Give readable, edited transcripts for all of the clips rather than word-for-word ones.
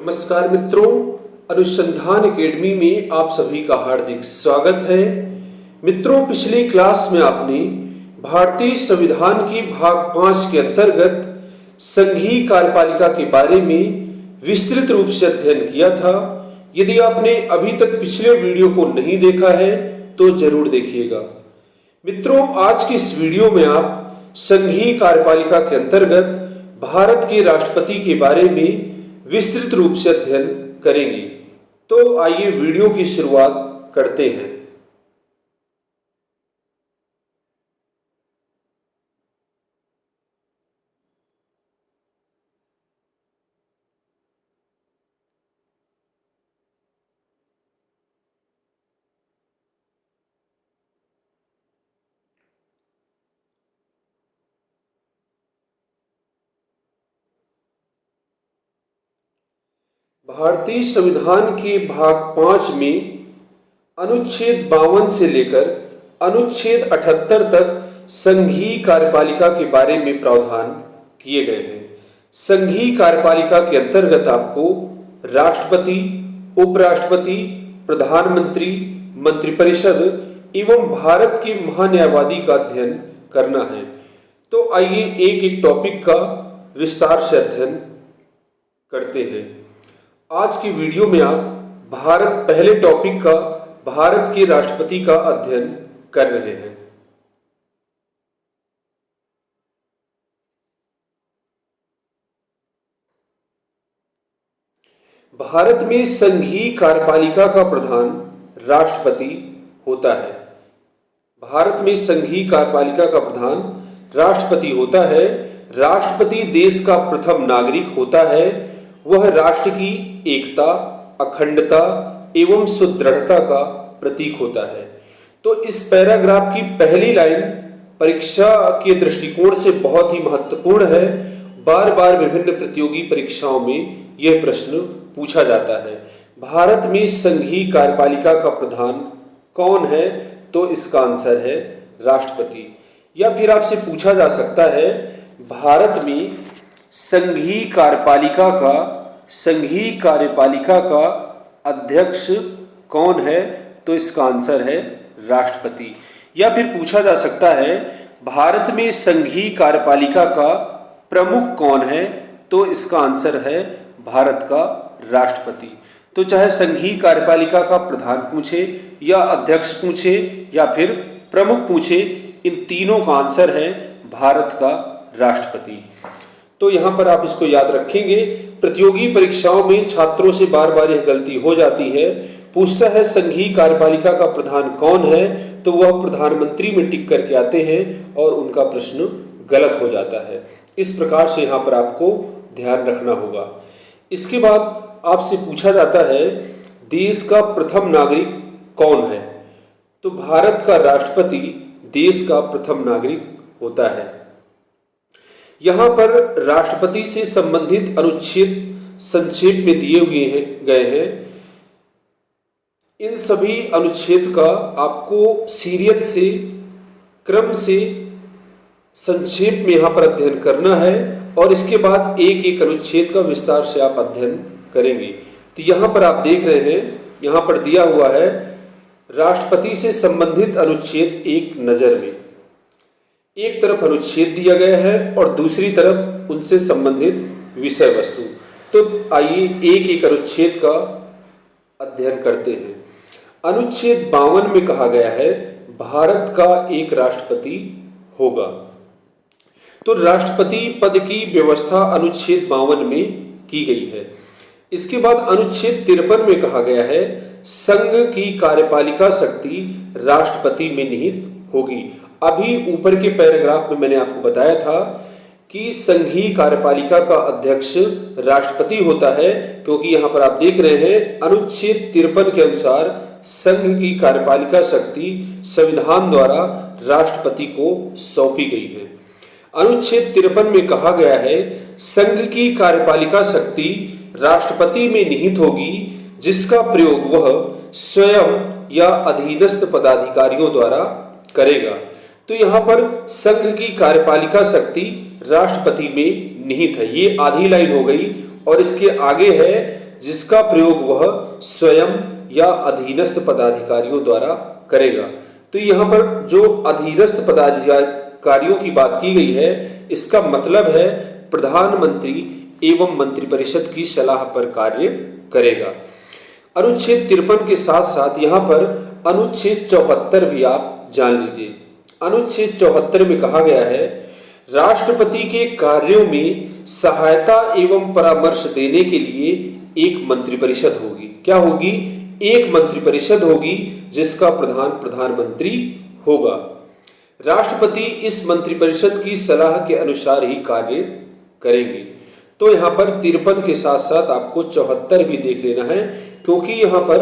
नमस्कार मित्रों, अनुसंधान एकेडमी में आप सभी का हार्दिक स्वागत है। मित्रों, पिछली क्लास में आपने भारतीय संविधान की भाग 5 के अंतर्गत संघीय कार्यपालिका के बारे में विस्तृत रूप से अध्ययन किया था। यदि आपने अभी तक पिछले वीडियो को नहीं देखा है तो जरूर देखिएगा। मित्रों, आज की इस वीडियो में आप संघीय कार्यपालिका के अंतर्गत भारत के राष्ट्रपति के बारे में विस्तृत रूप से अध्ययन करेंगे। तो आइए वीडियो की शुरुआत करते हैं। भारतीय संविधान के भाग 5 में अनुच्छेद 52 से लेकर अनुच्छेद 78 तक संघीय कार्यपालिका के बारे में प्रावधान किए गए हैं। संघीय कार्यपालिका के अंतर्गत आपको राष्ट्रपति, उपराष्ट्रपति, प्रधानमंत्री, मंत्रिपरिषद एवं भारत के महान्यायवादी का अध्ययन करना है। तो आइए एक एक टॉपिक का विस्तार से अध्ययन करते हैं। आज की वीडियो में आप पहले टॉपिक का भारत के राष्ट्रपति का अध्ययन कर रहे हैं। भारत में संघीय कार्यपालिका का प्रधान राष्ट्रपति होता है। भारत में संघीय कार्यपालिका का प्रधान राष्ट्रपति होता है। राष्ट्रपति देश का प्रथम नागरिक होता है। वह राष्ट्र की एकता, अखंडता एवं सुदृढ़ता का प्रतीक होता है। तो इस पैराग्राफ की पहली लाइन परीक्षा के दृष्टिकोण से बहुत ही महत्वपूर्ण है। बार बार विभिन्न प्रतियोगी परीक्षाओं में यह प्रश्न पूछा जाता है। भारत में संघीय कार्यपालिका का प्रधान कौन है? तो इसका आंसर है राष्ट्रपति। या फिर आपसे पूछा जा सकता है, भारत में संघीय कार्यपालिका का अध्यक्ष कौन है? तो इसका आंसर है राष्ट्रपति। या फिर पूछा जा सकता है, भारत में संघीय कार्यपालिका का प्रमुख कौन है? तो इसका आंसर है भारत का राष्ट्रपति। तो चाहे संघीय कार्यपालिका का प्रधान पूछे या अध्यक्ष पूछे या फिर प्रमुख पूछे, इन तीनों का आंसर है भारत का राष्ट्रपति। तो यहां पर आप इसको याद रखेंगे। प्रतियोगी परीक्षाओं में छात्रों से बार बार यह गलती हो जाती है। पूछता है संघीय कार्यपालिका का प्रधान कौन है, तो वह प्रधानमंत्री में टिक करके आते हैं और उनका प्रश्न गलत हो जाता है। इस प्रकार से यहां पर आपको ध्यान रखना होगा। इसके बाद आपसे पूछा जाता है, देश का प्रथम नागरिक कौन है? तो भारत का राष्ट्रपति देश का प्रथम नागरिक होता है। यहां पर राष्ट्रपति से संबंधित अनुच्छेद संक्षेप में दिए गए हैं। इन सभी अनुच्छेद का आपको सीरियल से, क्रम से संक्षेप में यहां पर अध्ययन करना है और इसके बाद एक एक अनुच्छेद का विस्तार से आप अध्ययन करेंगे। तो यहां पर आप देख रहे हैं, यहां पर दिया हुआ है राष्ट्रपति से संबंधित अनुच्छेद एक नजर में। एक तरफ अनुच्छेद दिया गया है और दूसरी तरफ उनसे संबंधित विषय वस्तु। तो आइए एक एक अनुच्छेद का अध्ययन करते हैं। अनुच्छेद 52 में कहा गया है, भारत का एक राष्ट्रपति होगा। तो राष्ट्रपति पद की व्यवस्था अनुच्छेद 52 में की गई है। इसके बाद अनुच्छेद 53 में कहा गया है, संघ की कार्यपालिका शक्ति राष्ट्रपति में निहित होगी। अभी ऊपर के पैराग्राफ में मैंने आपको बताया था कि संघीय कार्यपालिका का अध्यक्ष राष्ट्रपति होता है, क्योंकि यहां पर आप देख रहे हैं अनुच्छेद 53 के अनुसार संघ की कार्यपालिका शक्ति संविधान द्वारा राष्ट्रपति को सौंपी गई है। अनुच्छेद 53 में कहा गया है, संघ की कार्यपालिका शक्ति राष्ट्रपति में निहित होगी, जिसका प्रयोग वह स्वयं या अधीनस्थ पदाधिकारियों द्वारा करेगा। तो यहां पर संघ की कार्यपालिका शक्ति राष्ट्रपति में निहित है। ये आधी लाइन हो गई और इसके आगे है, जिसका प्रयोग वह स्वयं या अधीनस्थ पदाधिकारियों द्वारा करेगा। तो यहाँ पर जो अधीनस्थ पदाधिकारियों की बात की गई है, इसका मतलब है प्रधानमंत्री एवं मंत्रिपरिषद की सलाह पर कार्य करेगा। अनुच्छेद 53 के साथ साथ यहाँ पर अनुच्छेद 74 भी आप जान लीजिए। अनुच्छेद 74 में कहा गया है, राष्ट्रपति के कार्यों में सहायता एवं परामर्श देने के लिए एक मंत्रिपरिषद होगी। क्या होगी? एक मंत्रिपरिषद होगी जिसका प्रधान प्रधानमंत्री होगा। राष्ट्रपति इस मंत्रिपरिषद की सलाह के अनुसार ही कार्य करेंगे। तो यहाँ पर 53 के साथ साथ आपको 74 भी देख लेना है, क्योंकि यहाँ पर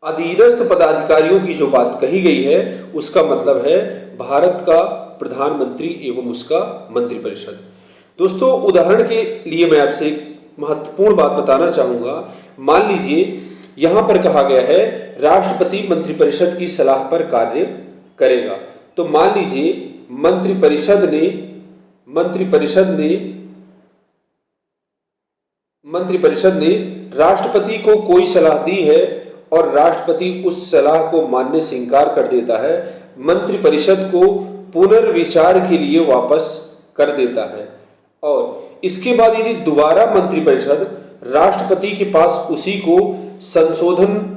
अधीनस्थ पदाधिकारियों की जो बात कही गई है उसका मतलब है भारत का प्रधानमंत्री एवं उसका मंत्रिपरिषद। दोस्तों, उदाहरण के लिए मैं आपसे एक महत्वपूर्ण बात बताना चाहूंगा। मान लीजिए यहां पर कहा गया है राष्ट्रपति मंत्रिपरिषद की सलाह पर कार्य करेगा। तो मान लीजिए मंत्रिपरिषद ने राष्ट्रपति को कोई सलाह दी है और राष्ट्रपति उस सलाह को मानने से इंकार कर देता है, मंत्रिपरिषद को पुनर्विचार के लिए वापस कर देता है, और इसके बाद यदि दोबारा मंत्रिपरिषद राष्ट्रपति के पास उसी को संशोधन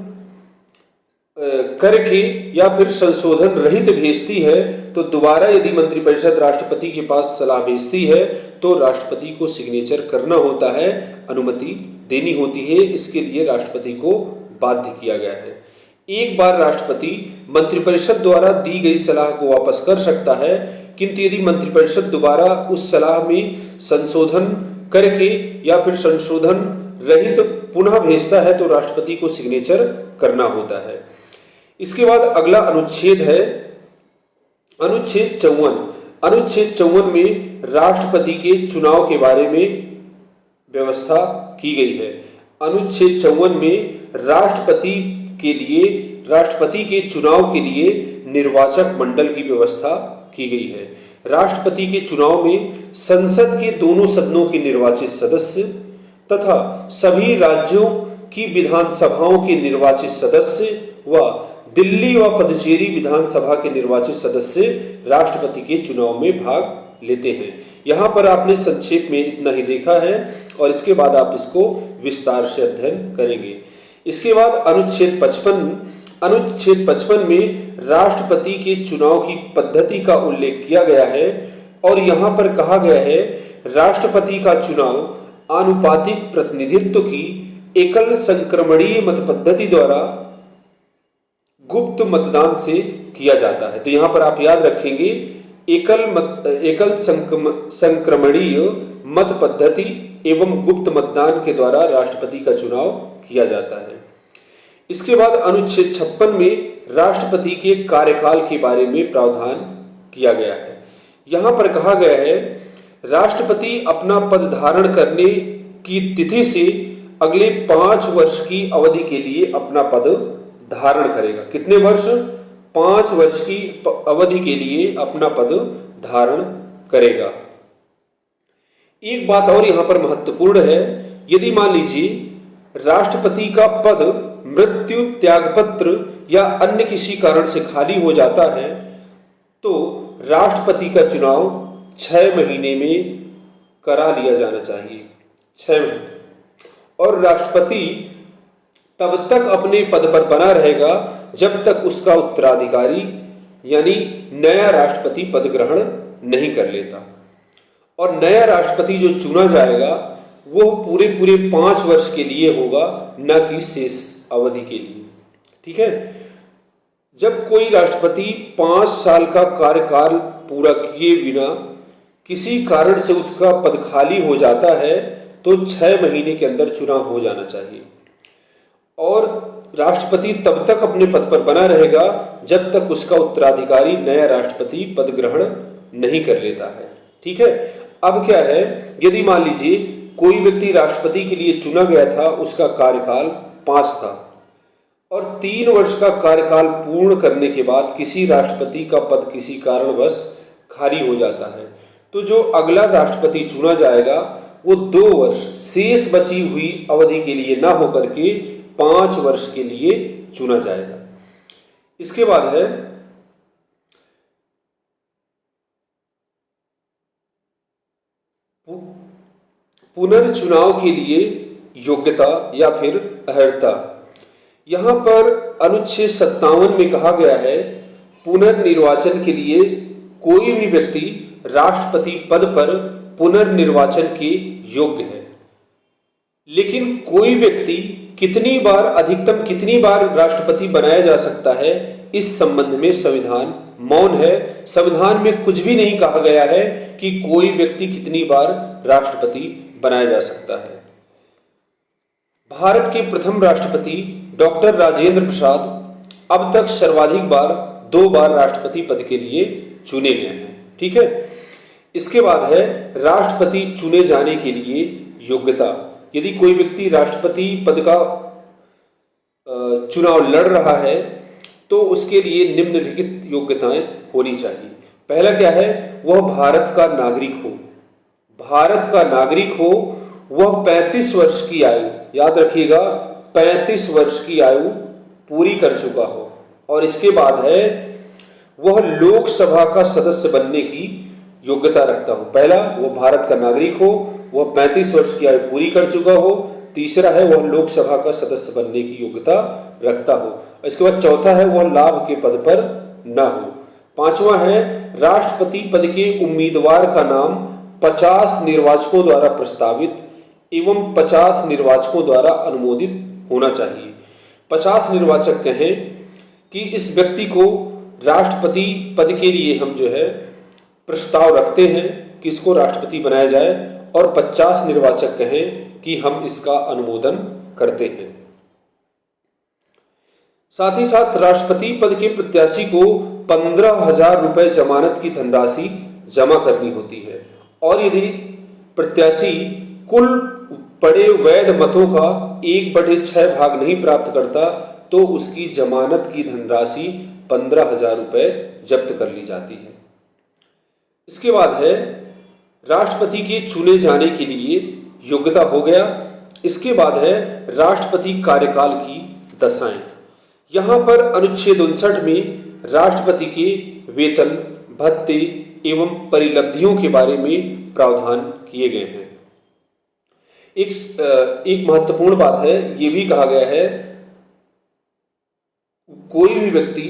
करके या फिर संशोधन रहित भेजती है, तो दोबारा यदि मंत्रिपरिषद राष्ट्रपति के पास सलाह भेजती है तो राष्ट्रपति को सिग्नेचर करना होता है, अनुमति देनी होती है। इसके लिए राष्ट्रपति को बाध्य किया गया है। एक बार राष्ट्रपति मंत्रिपरिषद द्वारा दी गई सलाह को वापस कर सकता है, किंतु यदि मंत्रिपरिषद दोबारा उस सलाह में संशोधन करके या फिर संशोधन रहित पुनः भेजता है तो राष्ट्रपति को सिग्नेचर करना होता है। इसके बाद अगला अनुच्छेद है अनुच्छेद 54। अनुच्छेद 54 में राष्ट्रपति के चुनाव के बारे में व्यवस्था की गई है। अनुच्छेद 54 में राष्ट्रपति के चुनाव के लिए निर्वाचक मंडल की व्यवस्था की गई है। राष्ट्रपति के चुनाव में संसद के दोनों सदनों के निर्वाचित सदस्य तथा सभी राज्यों की विधानसभाओं के निर्वाचित सदस्य व दिल्ली व पुदुचेरी विधानसभा के निर्वाचित सदस्य राष्ट्रपति के चुनाव में भाग लेते हैं। यहाँ पर आपने संक्षेप में इतना ही देखा है और इसके बाद आप इसको विस्तार से अध्ययन करेंगे। इसके बाद अनुच्छेद 55 में राष्ट्रपति के चुनाव की पद्धति का उल्लेख किया गया है और यहाँ पर कहा गया है राष्ट्रपति का चुनाव आनुपातिक प्रतिनिधित्व की एकल संक्रमणीय मत पद्धति द्वारा गुप्त मतदान से किया जाता है। तो यहाँ पर आप याद रखेंगे एकल संक्रमणीय मत पद्धति एवं गुप्त मतदान के द्वारा राष्ट्रपति का चुनाव किया जाता है। इसके बाद अनुच्छेद 56 में राष्ट्रपति के कार्यकाल के बारे में प्रावधान किया गया है। यहाँ पर कहा गया है राष्ट्रपति अपना पद धारण करने की तिथि से अगले 5 वर्ष की अवधि के लिए अपना पद धारण करेगा। कितने वर्ष? 5 वर्ष की अवधि के लिए अपना पद धारण करेगा। एक बात और यहां पर महत्वपूर्ण है, यदि मान लीजिए राष्ट्रपति का पद मृत्यु, त्यागपत्र या अन्य किसी कारण से खाली हो जाता है तो राष्ट्रपति का चुनाव 6 महीने में करा लिया जाना चाहिए। 6 महीने। और राष्ट्रपति तब तक अपने पद पर बना रहेगा जब तक उसका उत्तराधिकारी यानी नया राष्ट्रपति पद ग्रहण नहीं कर लेता। और नया राष्ट्रपति जो चुना जाएगा वो पूरे 5 वर्ष के लिए होगा, न कि शेष अवधि के लिए। ठीक है। जब कोई राष्ट्रपति 5 साल का कार्यकाल पूरा किए बिना किसी कारण से उसका पद खाली हो जाता है तो 6 महीने के अंदर चुनाव हो जाना चाहिए। और राष्ट्रपति तब तक अपने पद पर बना रहेगा जब तक उसका उत्तराधिकारी नया राष्ट्रपति पद ग्रहण नहीं कर लेता है। ठीक है। अब क्या है, यदि मान लीजिए कोई व्यक्ति राष्ट्रपति के लिए चुना गया था, उसका कार्यकाल 5 था और 3 वर्ष का कार्यकाल पूर्ण करने के बाद किसी राष्ट्रपति का पद किसी कारणवश खाली हो जाता है, तो जो अगला राष्ट्रपति चुना जाएगा वो 2 वर्ष शेष बची हुई अवधि के लिए ना होकर के 5 वर्ष के लिए चुना जाएगा। इसके बाद है पुनर्चुनाव के लिए योग्यता या फिर अर्हता। यहां पर अनुच्छेद 57 में कहा गया है पुनर्निर्वाचन के लिए कोई भी व्यक्ति राष्ट्रपति पद पर पुनर्निर्वाचन के योग्य है, लेकिन कोई व्यक्ति कितनी बार, अधिकतम कितनी बार राष्ट्रपति बनाया जा सकता है, इस संबंध में संविधान मौन है। संविधान में कुछ भी नहीं कहा गया है कि कोई व्यक्ति कितनी बार राष्ट्रपति बनाया जा सकता है। भारत के प्रथम राष्ट्रपति डॉक्टर राजेंद्र प्रसाद अब तक सर्वाधिक बार 2 बार राष्ट्रपति पद के लिए चुने गए हैं। ठीक है। इसके बाद है राष्ट्रपति चुने जाने के लिए योग्यता। यदि कोई व्यक्ति राष्ट्रपति पद का चुनाव लड़ रहा है तो उसके लिए निम्नलिखित योग्यताएं होनी चाहिए। पहला क्या है, वह भारत का नागरिक हो। भारत का नागरिक हो, वह 35 वर्ष की आयु, याद रखिएगा 35 वर्ष की आयु पूरी कर चुका हो। और इसके बाद है वह लोकसभा का सदस्य बनने की योग्यता रखता हो। पहला, वह भारत का नागरिक हो, वह 35 वर्ष की आयु पूरी कर चुका हो। तीसरा है वह लोकसभा का सदस्य बनने की योग्यता रखता हो। इसके बाद चौथा है वह लाभ के पद पर न हो। पांचवा है राष्ट्रपति पद के उम्मीदवार का नाम 50 निर्वाचकों द्वारा प्रस्तावित एवं 50 निर्वाचकों द्वारा अनुमोदित होना चाहिए। 50 निर्वाचक कहें कि इस व्यक्ति को राष्ट्रपति पद के लिए हम जो है प्रस्ताव रखते हैं कि इसको राष्ट्रपति बनाया जाए, और 50 निर्वाचक कहें कि हम इसका अनुमोदन करते हैं। साथ ही साथ राष्ट्रपति पद के प्रत्याशी को 15,000 रुपए जमानत की धनराशि जमा करनी होती है, और यदि प्रत्याशी कुल पड़े वैध मतों का 1/6 भाग नहीं प्राप्त करता तो उसकी जमानत की धनराशि 15,000 रुपए जब्त कर ली जाती है। इसके बाद है राष्ट्रपति के चुने जाने के लिए योग्यता हो गया। इसके बाद है राष्ट्रपति कार्यकाल की दशाएं। यहां पर अनुच्छेद 59 में राष्ट्रपति के वेतन, भत्ते एवं परिलब्धियों के बारे में प्रावधान किए गए हैं। एक महत्वपूर्ण बात है, यह भी कहा गया है कोई भी व्यक्ति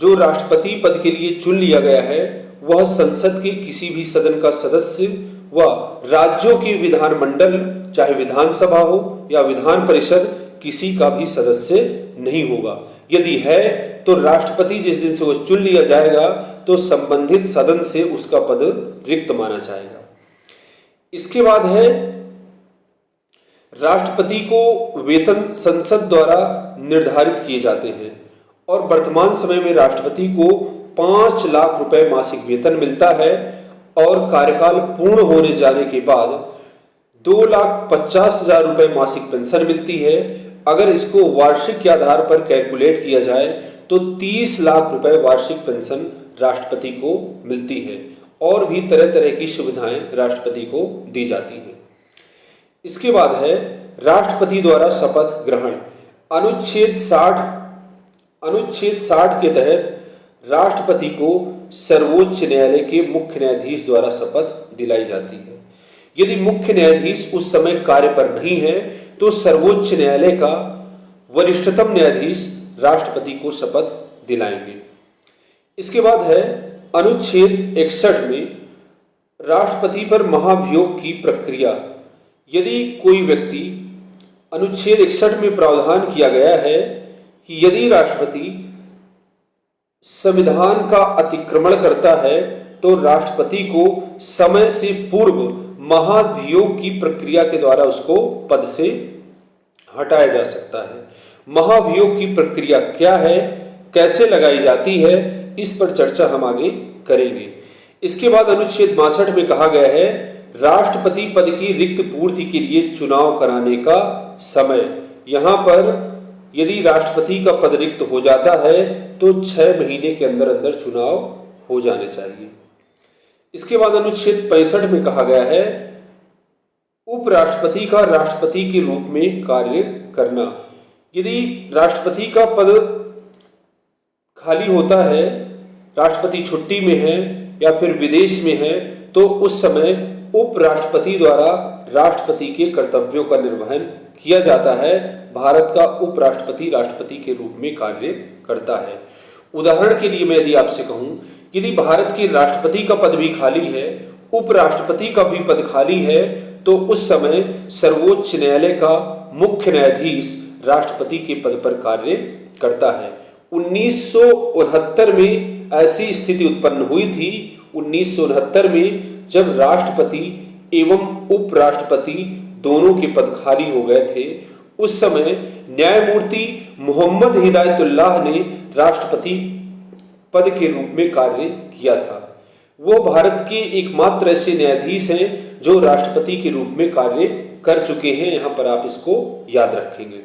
जो राष्ट्रपति पद के लिए चुन लिया गया है वह संसद के किसी भी सदन का सदस्य व राज्यों की विधानमंडल, चाहे विधानसभा हो या विधान परिषद, किसी का भी सदस्य नहीं होगा। यदि है तो राष्ट्रपति जिस दिन से वह चुन लिया जाएगा तो संबंधित सदन से उसका पद रिक्त माना जाएगा। इसके बाद है राष्ट्रपति को वेतन संसद द्वारा निर्धारित किए जाते हैं, और वर्तमान समय में राष्ट्रपति को 5 लाख रुपए मासिक वेतन मिलता है, और कार्यकाल पूर्ण होने जाने के बाद 2,50,000 रुपए मासिक पेंशन मिलती है। अगर इसको वार्षिक के आधार पर कैलकुलेट किया जाए तो 30 लाख रुपए वार्षिक पेंशन राष्ट्रपति को मिलती है, और भी तरह तरह की सुविधाएं राष्ट्रपति को दी जाती हैं। इसके बाद है राष्ट्रपति द्वारा शपथ ग्रहण। अनुच्छेद 60 के तहत राष्ट्रपति को सर्वोच्च न्यायालय के मुख्य न्यायाधीश द्वारा शपथ दिलाई जाती है। यदि मुख्य न्यायाधीश उस समय कार्य पर नहीं है तो सर्वोच्च न्यायालय का वरिष्ठतम न्यायाधीश राष्ट्रपति को शपथ दिलाएंगे। इसके बाद है अनुच्छेद 61 में राष्ट्रपति पर महाभियोग की प्रक्रिया। यदि कोई व्यक्ति, अनुच्छेद 61 में प्रावधान किया गया है कि यदि राष्ट्रपति संविधान का अतिक्रमण करता है तो राष्ट्रपति को समय से पूर्व महाभियोग की प्रक्रिया के द्वारा उसको पद से हटाया जा सकता है। महाभियोग की प्रक्रिया क्या है, कैसे लगाई जाती है, इस पर चर्चा हम आगे करेंगे। इसके बाद अनुच्छेद 62 में कहा गया है राष्ट्रपति पद की रिक्त पूर्ति के लिए चुनाव कराने का समय। यहां पर यदि राष्ट्रपति का पद रिक्त हो जाता है तो 6 महीने के अंदर अंदर चुनाव हो जाने चाहिए। इसके बाद अनुच्छेद 65 में कहा गया है उपराष्ट्रपति का राष्ट्रपति के रूप में कार्य करना। यदि राष्ट्रपति का पद खाली होता है, राष्ट्रपति छुट्टी में है या फिर विदेश में है, तो उस समय उपराष्ट्रपति द्वारा राष्ट्रपति के कर्तव्यों का निर्वहन किया जाता है। भारत का उपराष्ट्रपति राष्ट्रपति के रूप में कार्य करता है। उदाहरण के लिए मैं यदि आपसे कहूं, यदि भारत के राष्ट्रपति का पद भी खाली है, उपराष्ट्रपति का भी पद खाली है, तो उस समय सर्वोच्च न्यायालय का मुख्य न्यायाधीश राष्ट्रपति के पद पर कार्य करता है। 1969 में ऐसी स्थिति उत्पन्न हुई थी। 1969 में जब राष्ट्रपति एवं उपराष्ट्रपति दोनों के पद खाली हो गए थे, उस समय न्यायमूर्ति मोहम्मद हिदायतुल्लाह ने राष्ट्रपति पद के रूप में कार्य किया था। वो भारत के एकमात्र ऐसे न्यायाधीश हैं जो राष्ट्रपति के रूप में कार्य कर चुके हैं। यहां पर आप इसको याद रखेंगे।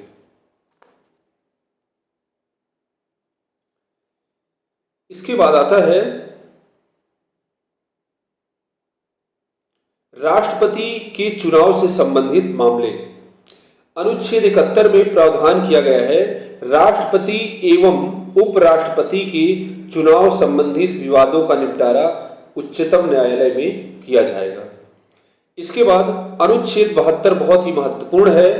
इसके बाद आता है राष्ट्रपति के चुनाव से संबंधित मामले। अनुच्छेद 71 में प्रावधान किया गया है, राष्ट्रपति एवं उपराष्ट्रपति के चुनाव संबंधित विवादों का निपटारा उच्चतम न्यायालय में किया जाएगा। इसके बाद अनुच्छेद 72 बहुत ही महत्वपूर्ण है।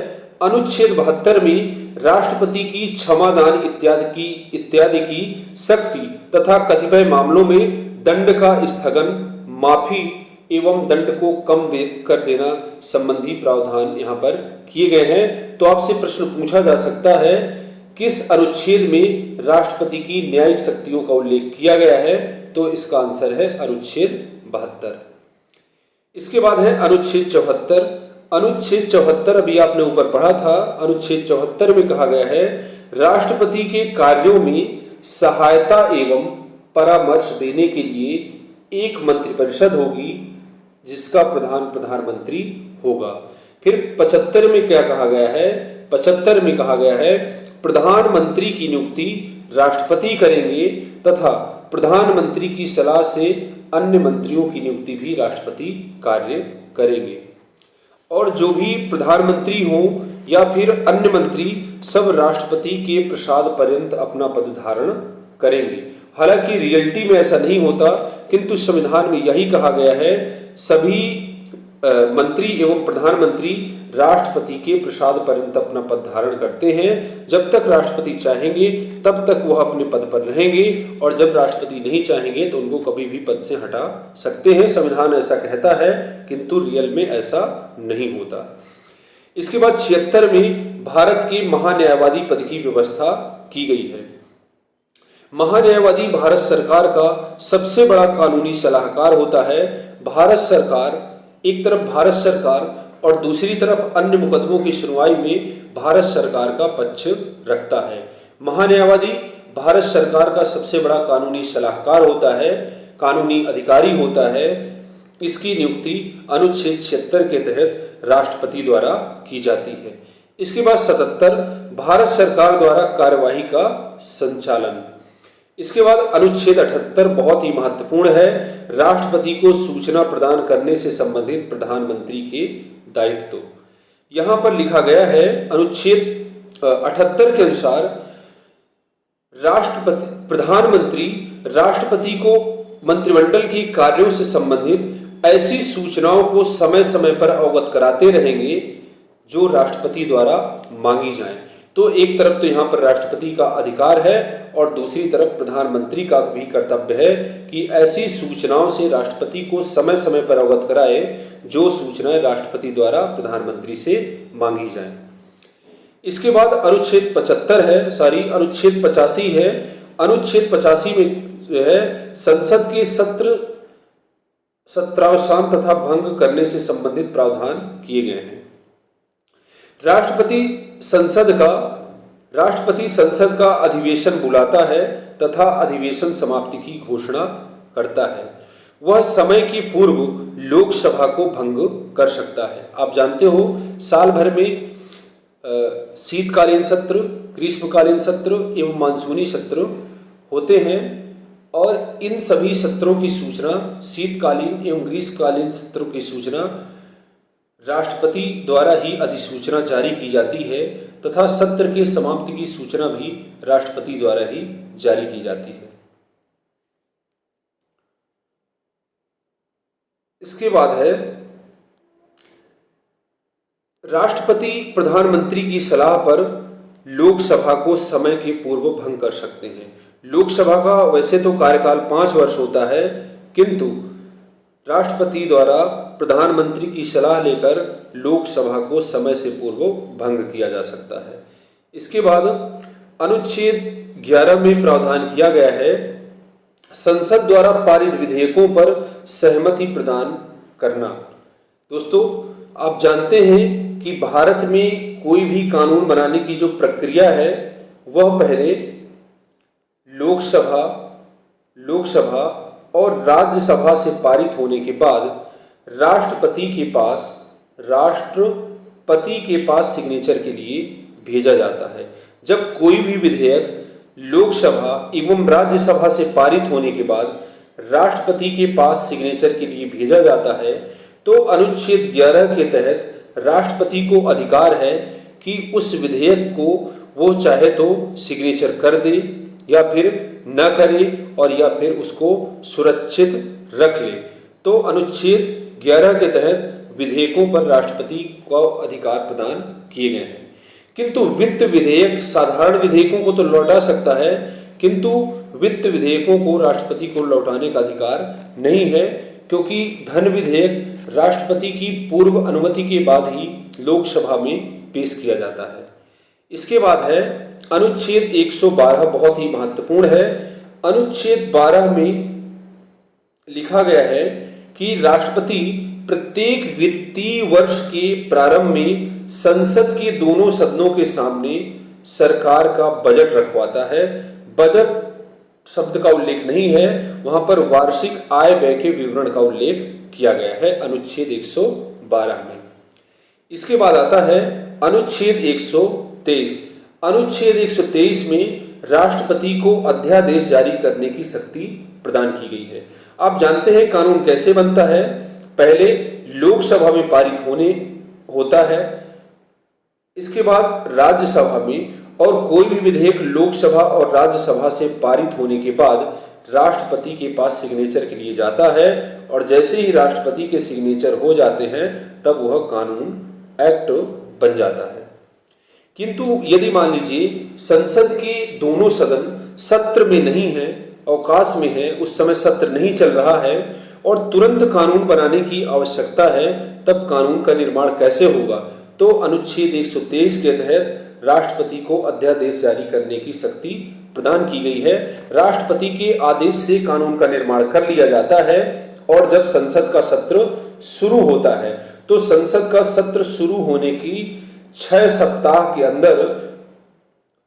अनुच्छेद 72 में राष्ट्रपति की क्षमादान इत्यादि की शक्ति तथा कतिपय मामलों में दंड का स्थगन, माफी एवं दंड को कम कर देना संबंधी प्रावधान यहाँ पर किए गए हैं। तो आपसे प्रश्न पूछा जा सकता है, किस अनुच्छेद में राष्ट्रपति की न्यायिक शक्तियों का उल्लेख किया गया है? तो इसका आंसर है अनुच्छेद 72। इसके बाद है अनुच्छेद 74। अनुच्छेद 74 अभी आपने ऊपर पढ़ा था। अनुच्छेद 74 में कहा गया है, राष्ट्रपति के कार्यों में सहायता एवं परामर्श देने के लिए एक मंत्रिपरिषद होगी जिसका प्रधान प्रधानमंत्री होगा। फिर 75 में क्या कहा गया है? 75 में कहा गया है, प्रधानमंत्री की नियुक्ति राष्ट्रपति करेंगे तथा प्रधानमंत्री की सलाह से अन्य मंत्रियों की नियुक्ति भी राष्ट्रपति कार्य करेंगे। और जो भी प्रधानमंत्री हो या फिर अन्य मंत्री, सब राष्ट्रपति के प्रसाद पर्यंत अपना पद धारण करेंगे। हालांकि रियलिटी में ऐसा नहीं होता, किंतु संविधान में यही कहा गया है, सभी मंत्री एवं प्रधानमंत्री राष्ट्रपति के प्रसाद पर्यंत अपना पद धारण करते हैं। जब तक राष्ट्रपति चाहेंगे तब तक वह अपने पद पर रहेंगे, और जब राष्ट्रपति नहीं चाहेंगे तो उनको कभी भी पद से हटा सकते हैं। संविधान ऐसा कहता है, किंतु रियल में ऐसा नहीं होता। इसके बाद 76 में भारत के महान्यायवादी पद की व्यवस्था की गई है। महान्यायवादी भारत सरकार का सबसे बड़ा कानूनी सलाहकार होता है। भारत सरकार, एक तरफ भारत सरकार और दूसरी तरफ अन्य मुकदमों की सुनवाई में भारत सरकार का पक्ष रखता है। महान्यायवादी भारत सरकार का सबसे बड़ा कानूनी सलाहकार होता है, कानूनी अधिकारी होता है। इसकी नियुक्ति अनुच्छेद 76 के तहत राष्ट्रपति द्वारा की जाती है। इसके बाद 77 भारत सरकार द्वारा कार्यवाही का संचालन। इसके बाद अनुच्छेद 78 बहुत ही महत्वपूर्ण है, राष्ट्रपति को सूचना प्रदान करने से संबंधित प्रधानमंत्री के दायित्व। यहां पर लिखा गया है, अनुच्छेद 78 के अनुसार प्रधानमंत्री राष्ट्रपति को मंत्रिमंडल के कार्यों से संबंधित ऐसी सूचनाओं को समय समय पर अवगत कराते रहेंगे जो राष्ट्रपति द्वारा मांगी जाएं। तो एक तरफ तो यहाँ पर राष्ट्रपति का अधिकार है और दूसरी तरफ प्रधानमंत्री का भी कर्तव्य है कि ऐसी सूचनाओं से राष्ट्रपति को समय समय पर अवगत कराए जो सूचनाएं राष्ट्रपति द्वारा प्रधानमंत्री से मांगी जाएं। इसके बाद अनुच्छेद 85 है। अनुच्छेद 85 में जो है संसद के सत्रावसान तथा भंग करने से संबंधित प्रावधान किए गए हैं। राष्ट्रपति संसद का अधिवेशन बुलाता है तथा अधिवेशन समाप्ति की घोषणा करता है। वह समय के पूर्व लोकसभा को भंग कर सकता है। आप जानते हो साल भर में शीतकालीन सत्र, ग्रीष्मकालीन सत्र एवं मानसूनी सत्र होते हैं और इन सभी सत्रों की सूचना, शीतकालीन एवं ग्रीष्मकालीन सत्रों की सूचना राष्ट्रपति द्वारा ही अधिसूचना जारी की जाती है तथा सत्र के समाप्ति की सूचना भी राष्ट्रपति द्वारा ही जारी की जाती है। इसके बाद है राष्ट्रपति प्रधानमंत्री की सलाह पर लोकसभा को समय के पूर्व भंग कर सकते हैं। लोकसभा का वैसे तो कार्यकाल 5 वर्ष होता है, किंतु राष्ट्रपति द्वारा प्रधानमंत्री की सलाह लेकर लोकसभा को समय से पूर्व भंग किया जा सकता है। इसके बाद अनुच्छेद 11 में प्रावधान किया गया है संसद द्वारा पारित विधेयकों पर सहमति प्रदान करना। दोस्तों, आप जानते हैं कि भारत में कोई भी कानून बनाने की जो प्रक्रिया है वह पहले लोकसभा और राज्यसभा से पारित होने के बाद राष्ट्रपति के पास सिग्नेचर के लिए भेजा जाता है। जब कोई भी विधेयक लोकसभा एवं राज्यसभा से पारित होने के बाद राष्ट्रपति के पास सिग्नेचर के लिए भेजा जाता है तो अनुच्छेद 11 के तहत राष्ट्रपति को अधिकार है कि उस विधेयक को वो चाहे तो सिग्नेचर कर दे या फिर न करे और या फिर उसको सुरक्षित रख ले। तो अनुच्छेद 11 के तहत विधेयकों पर राष्ट्रपति को अधिकार प्रदान किए गए हैं। किंतु वित्त विधेयक साधारण विधेयकों को तो लौटा सकता है, किंतु वित्त विधेयकों को राष्ट्रपति को लौटाने का अधिकार नहीं है, क्योंकि धन विधेयक राष्ट्रपति की पूर्व अनुमति के बाद ही लोकसभा में पेश किया जाता है। इसके बाद है अनुच्छेद 112, बहुत ही महत्वपूर्ण है। अनुच्छेद 12 में लिखा गया है कि राष्ट्रपति प्रत्येक वित्तीय वर्ष के प्रारंभ में संसद के दोनों सदनों के सामने सरकार का बजट रखवाता है। बजट शब्द का उल्लेख नहीं है, वहां पर वार्षिक आय व्यय के विवरण का उल्लेख किया गया है अनुच्छेद 112 में। इसके बाद आता है अनुच्छेद 123। अनुच्छेद 123 में राष्ट्रपति को अध्यादेश जारी करने की शक्ति प्रदान की गई है। आप जानते हैं कानून कैसे बनता है, पहले लोकसभा में पारित होता है, इसके बाद राज्यसभा में, और कोई भी विधेयक लोकसभा और राज्यसभा से पारित होने के बाद राष्ट्रपति के पास सिग्नेचर के लिए जाता है, और जैसे ही राष्ट्रपति के सिग्नेचर हो जाते हैं तब वह कानून एक्ट बन जाता है। किंतु यदि मान लीजिए संसद के दोनों सदन सत्र में नहीं है, अवकाश में है, उस समय सत्र नहीं चल रहा है और तुरंत कानून बनाने की आवश्यकता है, तब कानून का निर्माण कैसे होगा? तो अनुच्छेद 123 के तहत राष्ट्रपति को अध्यादेश जारी करने की शक्ति प्रदान की गई है। राष्ट्रपति के आदेश से कानून का निर्माण कर लिया जाता है, और जब संसद का सत्र शुरू होता है तो संसद का सत्र शुरू होने की 6 सप्ताह के अंदर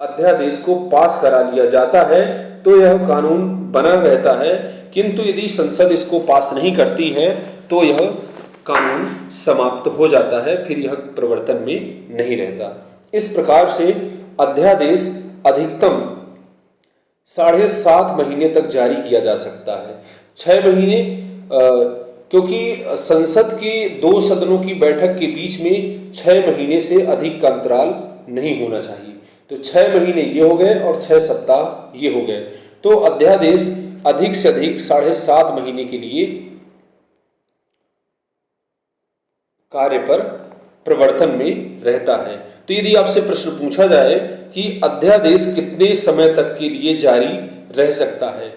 अध्यादेश को पास करा लिया जाता है, तो यह कानून बना रहता है। किंतु यदि संसद इसको पास नहीं करती है तो यह कानून समाप्त हो जाता है, फिर यह प्रवर्तन में नहीं रहता। इस प्रकार से अध्यादेश अधिकतम 7.5 महीने तक जारी किया जा सकता है। 6 महीने, क्योंकि संसद के 2 सदनों की बैठक के बीच में 6 महीने से अधिक का अंतराल नहीं होना चाहिए। तो 6 महीने ये हो गए और 6 सप्ताह ये हो गए, तो अध्यादेश अधिक से अधिक 7.5 महीने के लिए कार्य पर प्रवर्तन में रहता है। तो यदि आपसे प्रश्न पूछा जाए कि अध्यादेश कितने समय तक के लिए जारी रह सकता है,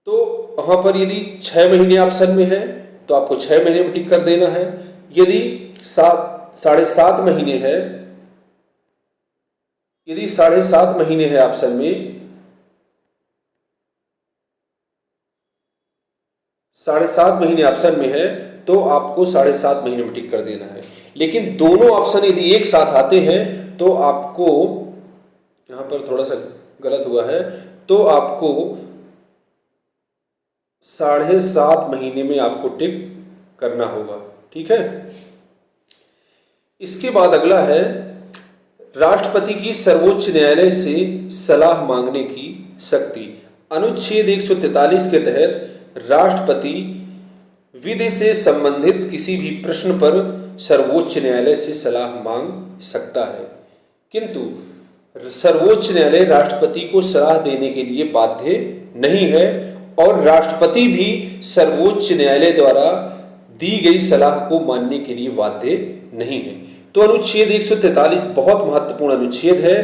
तो वहां पर यदि 6 महीने ऑप्शन में है तो आपको 6 महीने में टिक कर देना है। यदि 7.5 महीने है, यदि 7.5 महीने है ऑप्शन में, 7.5 महीने ऑप्शन में है तो आपको 7.5 महीने में टिक कर देना है। लेकिन दोनों ऑप्शन यदि एक साथ आते हैं तो आपको, यहां पर थोड़ा सा गलत हुआ है, तो आपको 7.5 महीने में आपको टिक करना होगा। ठीक है। इसके बाद अगला है राष्ट्रपति की सर्वोच्च न्यायालय से सलाह मांगने की शक्ति। अनुच्छेद 143 के तहत राष्ट्रपति विधि से संबंधित किसी भी प्रश्न पर सर्वोच्च न्यायालय से सलाह मांग सकता है, किंतु सर्वोच्च न्यायालय राष्ट्रपति को सलाह देने के लिए बाध्य नहीं है और राष्ट्रपति भी सर्वोच्च न्यायालय द्वारा दी गई सलाह को मानने के लिए बाध्य नहीं है। तो अनुच्छेद 143 बहुत महत्वपूर्ण अनुच्छेद है।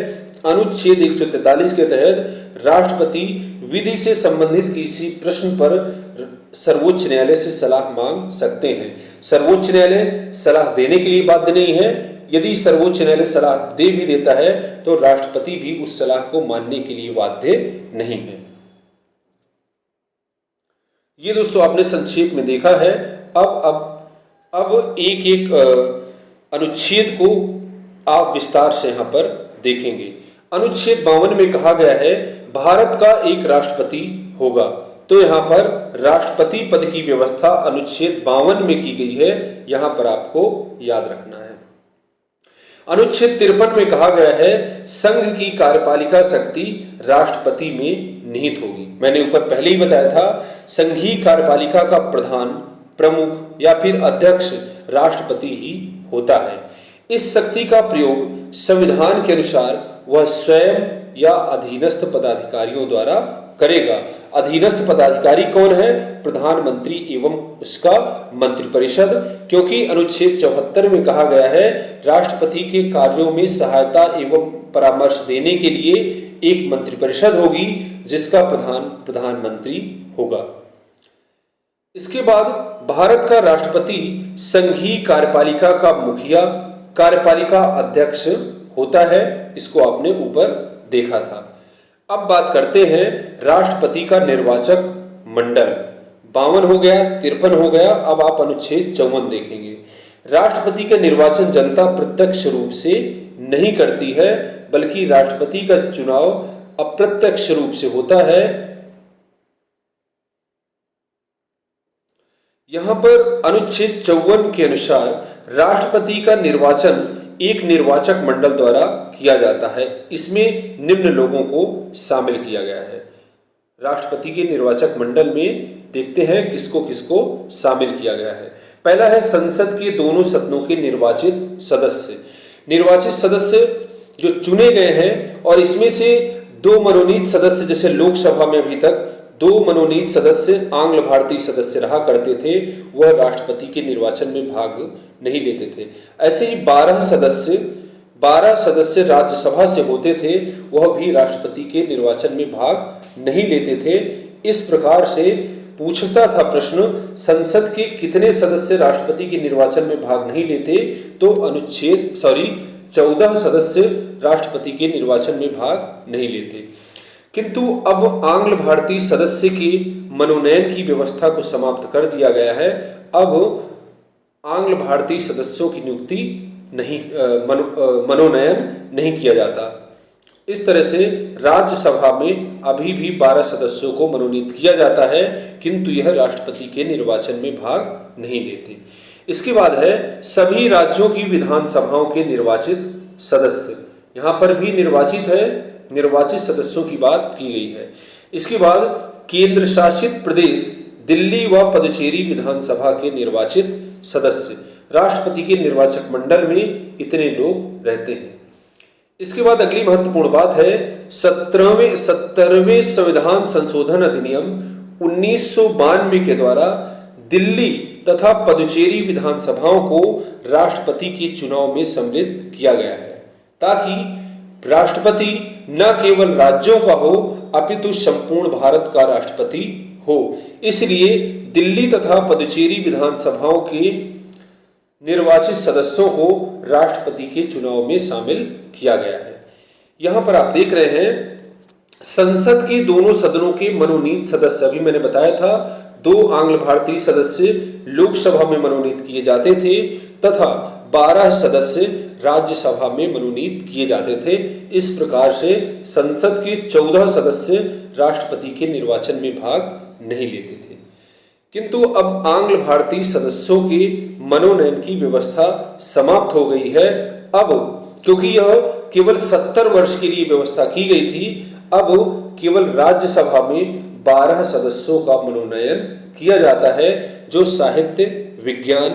अनुच्छेद 143 के तहत राष्ट्रपति विधि से संबंधित किसी प्रश्न पर सर्वोच्च न्यायालय से सलाह मांग सकते हैं। सर्वोच्च न्यायालय सलाह देने के लिए बाध्य नहीं है। यदि सर्वोच्च न्यायालय सलाह दे भी देता है तो राष्ट्रपति भी उस सलाह को मानने के लिए बाध्य नहीं है। ये दोस्तों आपने संक्षेप में देखा है। अब एक एक अनुच्छेद को आप विस्तार से यहां पर देखेंगे। अनुच्छेद 52 में कहा गया है भारत का एक राष्ट्रपति होगा। तो यहां पर राष्ट्रपति पद की व्यवस्था अनुच्छेद 52 में की गई है, यहां पर आपको याद रखना है। अनुच्छेद 53 में कहा गया है संघ की कार्यपालिका शक्ति राष्ट्रपति में निहित होगी। मैंने ऊपर पहले ही बताया था संघीय कार्यपालिका का प्रधान, प्रमुख या फिर अध्यक्ष राष्ट्रपति ही होता है। इस शक्ति का प्रयोग संविधान के अनुसार वह स्वयं या अधीनस्थ पदाधिकारियों द्वारा करेगा। अधीनस्थ पदाधिकारी कौन है? प्रधानमंत्री एवं उसका मंत्रिपरिषद, क्योंकि अनुच्छेद 74 में कहा गया है राष्ट्रपति के कार्यों में सहायता एवं परामर्श देने के लिए एक मंत्रिपरिषद होगी जिसका प्रधान प्रधानमंत्री होगा। इसके बाद भारत का राष्ट्रपति संघीय कार्यपालिका का मुखिया, कार्यपालिका अध्यक्ष होता है। इसको आपने ऊपर देखा था। अब बात करते हैं राष्ट्रपति का निर्वाचक मंडल। 52 हो गया, 53 हो गया। अब आप अनुच्छेद 54 देखेंगे। राष्ट्रपति का निर्वाचन जनता प्रत्यक्ष रूप से नहीं करती है, बल्कि राष्ट्रपति का चुनाव अप्रत्यक्ष रूप से होता है। यहां पर अनुच्छेद 54 के अनुसार राष्ट्रपति का निर्वाचन एक निर्वाचक मंडल द्वारा किया जाता है। इसमें निम्न लोगों को शामिल किया गया है। राष्ट्रपति के निर्वाचक मंडल में देखते हैं किसको किसको शामिल किया गया है। पहला है संसद के दोनों सदनों के निर्वाचित सदस्य। निर्वाचित सदस्य जो चुने गए हैं और इसमें से 2 मनोनीत सदस्य, जैसे लोकसभा में अभी तक 2 मनोनीत सदस्य आंग्ल भारतीय सदस्य रहा करते थे, वह राष्ट्रपति के निर्वाचन में भाग नहीं लेते थे। ऐसे ही 12 सदस्य राज्यसभा से होते थे, वह भी राष्ट्रपति के निर्वाचन में भाग नहीं लेते थे। इस प्रकार से पूछता था प्रश्न, संसद के कितने सदस्य राष्ट्रपति के निर्वाचन में भाग नहीं लेते, तो 14 सदस्य राष्ट्रपति के निर्वाचन में भाग नहीं लेते। किंतु अब आंग्ल भारतीय सदस्य के मनोनयन की व्यवस्था को समाप्त कर दिया गया है। अब आंग्ल भारतीय सदस्यों की नियुक्ति नहीं, मनोनयन नहीं किया जाता। इस तरह से राज्यसभा में अभी भी 12 सदस्यों को मनोनीत किया जाता है, किंतु यह राष्ट्रपति के निर्वाचन में भाग नहीं लेते। इसके बाद है सभी राज्यों की विधानसभाओं के निर्वाचित सदस्य। यहाँ पर भी निर्वाचित सदस्यों की बात की गई है। इसके बाद केंद्र शासित प्रदेश दिल्ली व पुदुचेरी विधानसभा के निर्वाचित सदस्य। राष्ट्रपति के निर्वाचक मंडल में इतने लोग रहते हैं। इसके बाद अगली महत्वपूर्ण बात है 70वें संविधान संशोधन अधिनियम 1992 के द्वारा दिल्ली तथा पुदुचेरी विधानसभाओं को राष्ट्रपति के चुनाव में सम्मिलित किया गया है, ताकि राष्ट्रपति न केवल राज्यों का हो अपितु संपूर्ण भारत का राष्ट्रपति हो। इसलिए दिल्ली तथा पुदुचेरी विधानसभाओं के निर्वाचित सदस्यों को राष्ट्रपति के चुनाव में शामिल किया गया है। यहां पर आप देख रहे हैं संसद के दोनों सदनों के मनोनीत सदस्य, अभी मैंने बताया था 2 आंग्ल भारतीय सदस्य लोकसभा में मनोनीत किए जाते थे तथा 12 सदस्य राज्यसभा में मनोनीत किए जाते थे। इस प्रकार से संसद के 14 सदस्य राष्ट्रपति के निर्वाचन में भाग नहीं लेते थे। किंतु अब आंग्ल भारतीय सदस्यों के मनोनयन की व्यवस्था समाप्त हो गई है। अब क्योंकि यह केवल 70 वर्ष के लिए व्यवस्था की गई थी, अब केवल राज्यसभा में 12 सदस्यों का मनोनयन किया जाता है, जो साहित्य, विज्ञान,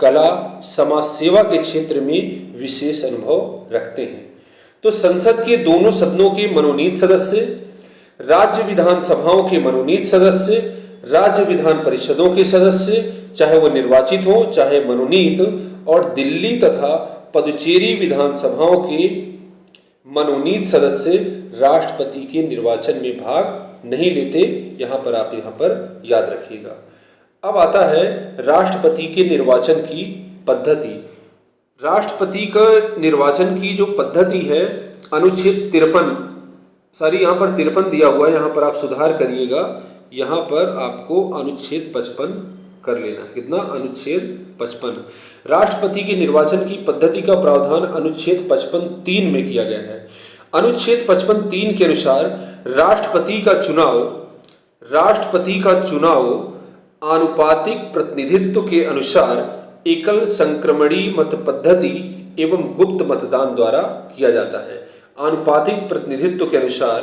कला, समाज सेवा के क्षेत्र में विशेष अनुभव रखते हैं। तो संसद के दोनों सदनों के मनोनीत सदस्य, राज्य विधानसभाओं के मनोनीत सदस्य, राज्य विधान परिषदों के सदस्य, चाहे वो निर्वाचित हो चाहे मनोनीत, और दिल्ली तथा पुदुचेरी विधानसभाओं के मनोनीत सदस्य राष्ट्रपति के निर्वाचन में भाग नहीं लेते। यहाँ पर आप याद रखिएगा। अब आता है राष्ट्रपति के निर्वाचन की पद्धति। राष्ट्रपति का निर्वाचन की जो पद्धति है, अनुच्छेद 53, यहाँ पर 53 दिया हुआ है, यहाँ पर आप सुधार करिएगा। यहाँ पर आपको अनुच्छेद 55 कर लेना है। कितना? अनुच्छेद 55। राष्ट्रपति के निर्वाचन की पद्धति का प्रावधान अनुच्छेद 55(3) में किया गया है। अनुच्छेद 55(3) के अनुसार राष्ट्रपति का चुनाव आनुपातिक प्रतिनिधित्व के अनुसार एकल संक्रमणीय मत पद्धति एवं गुप्त मतदान द्वारा किया जाता है। आनुपातिक प्रतिनिधित्व के अनुसार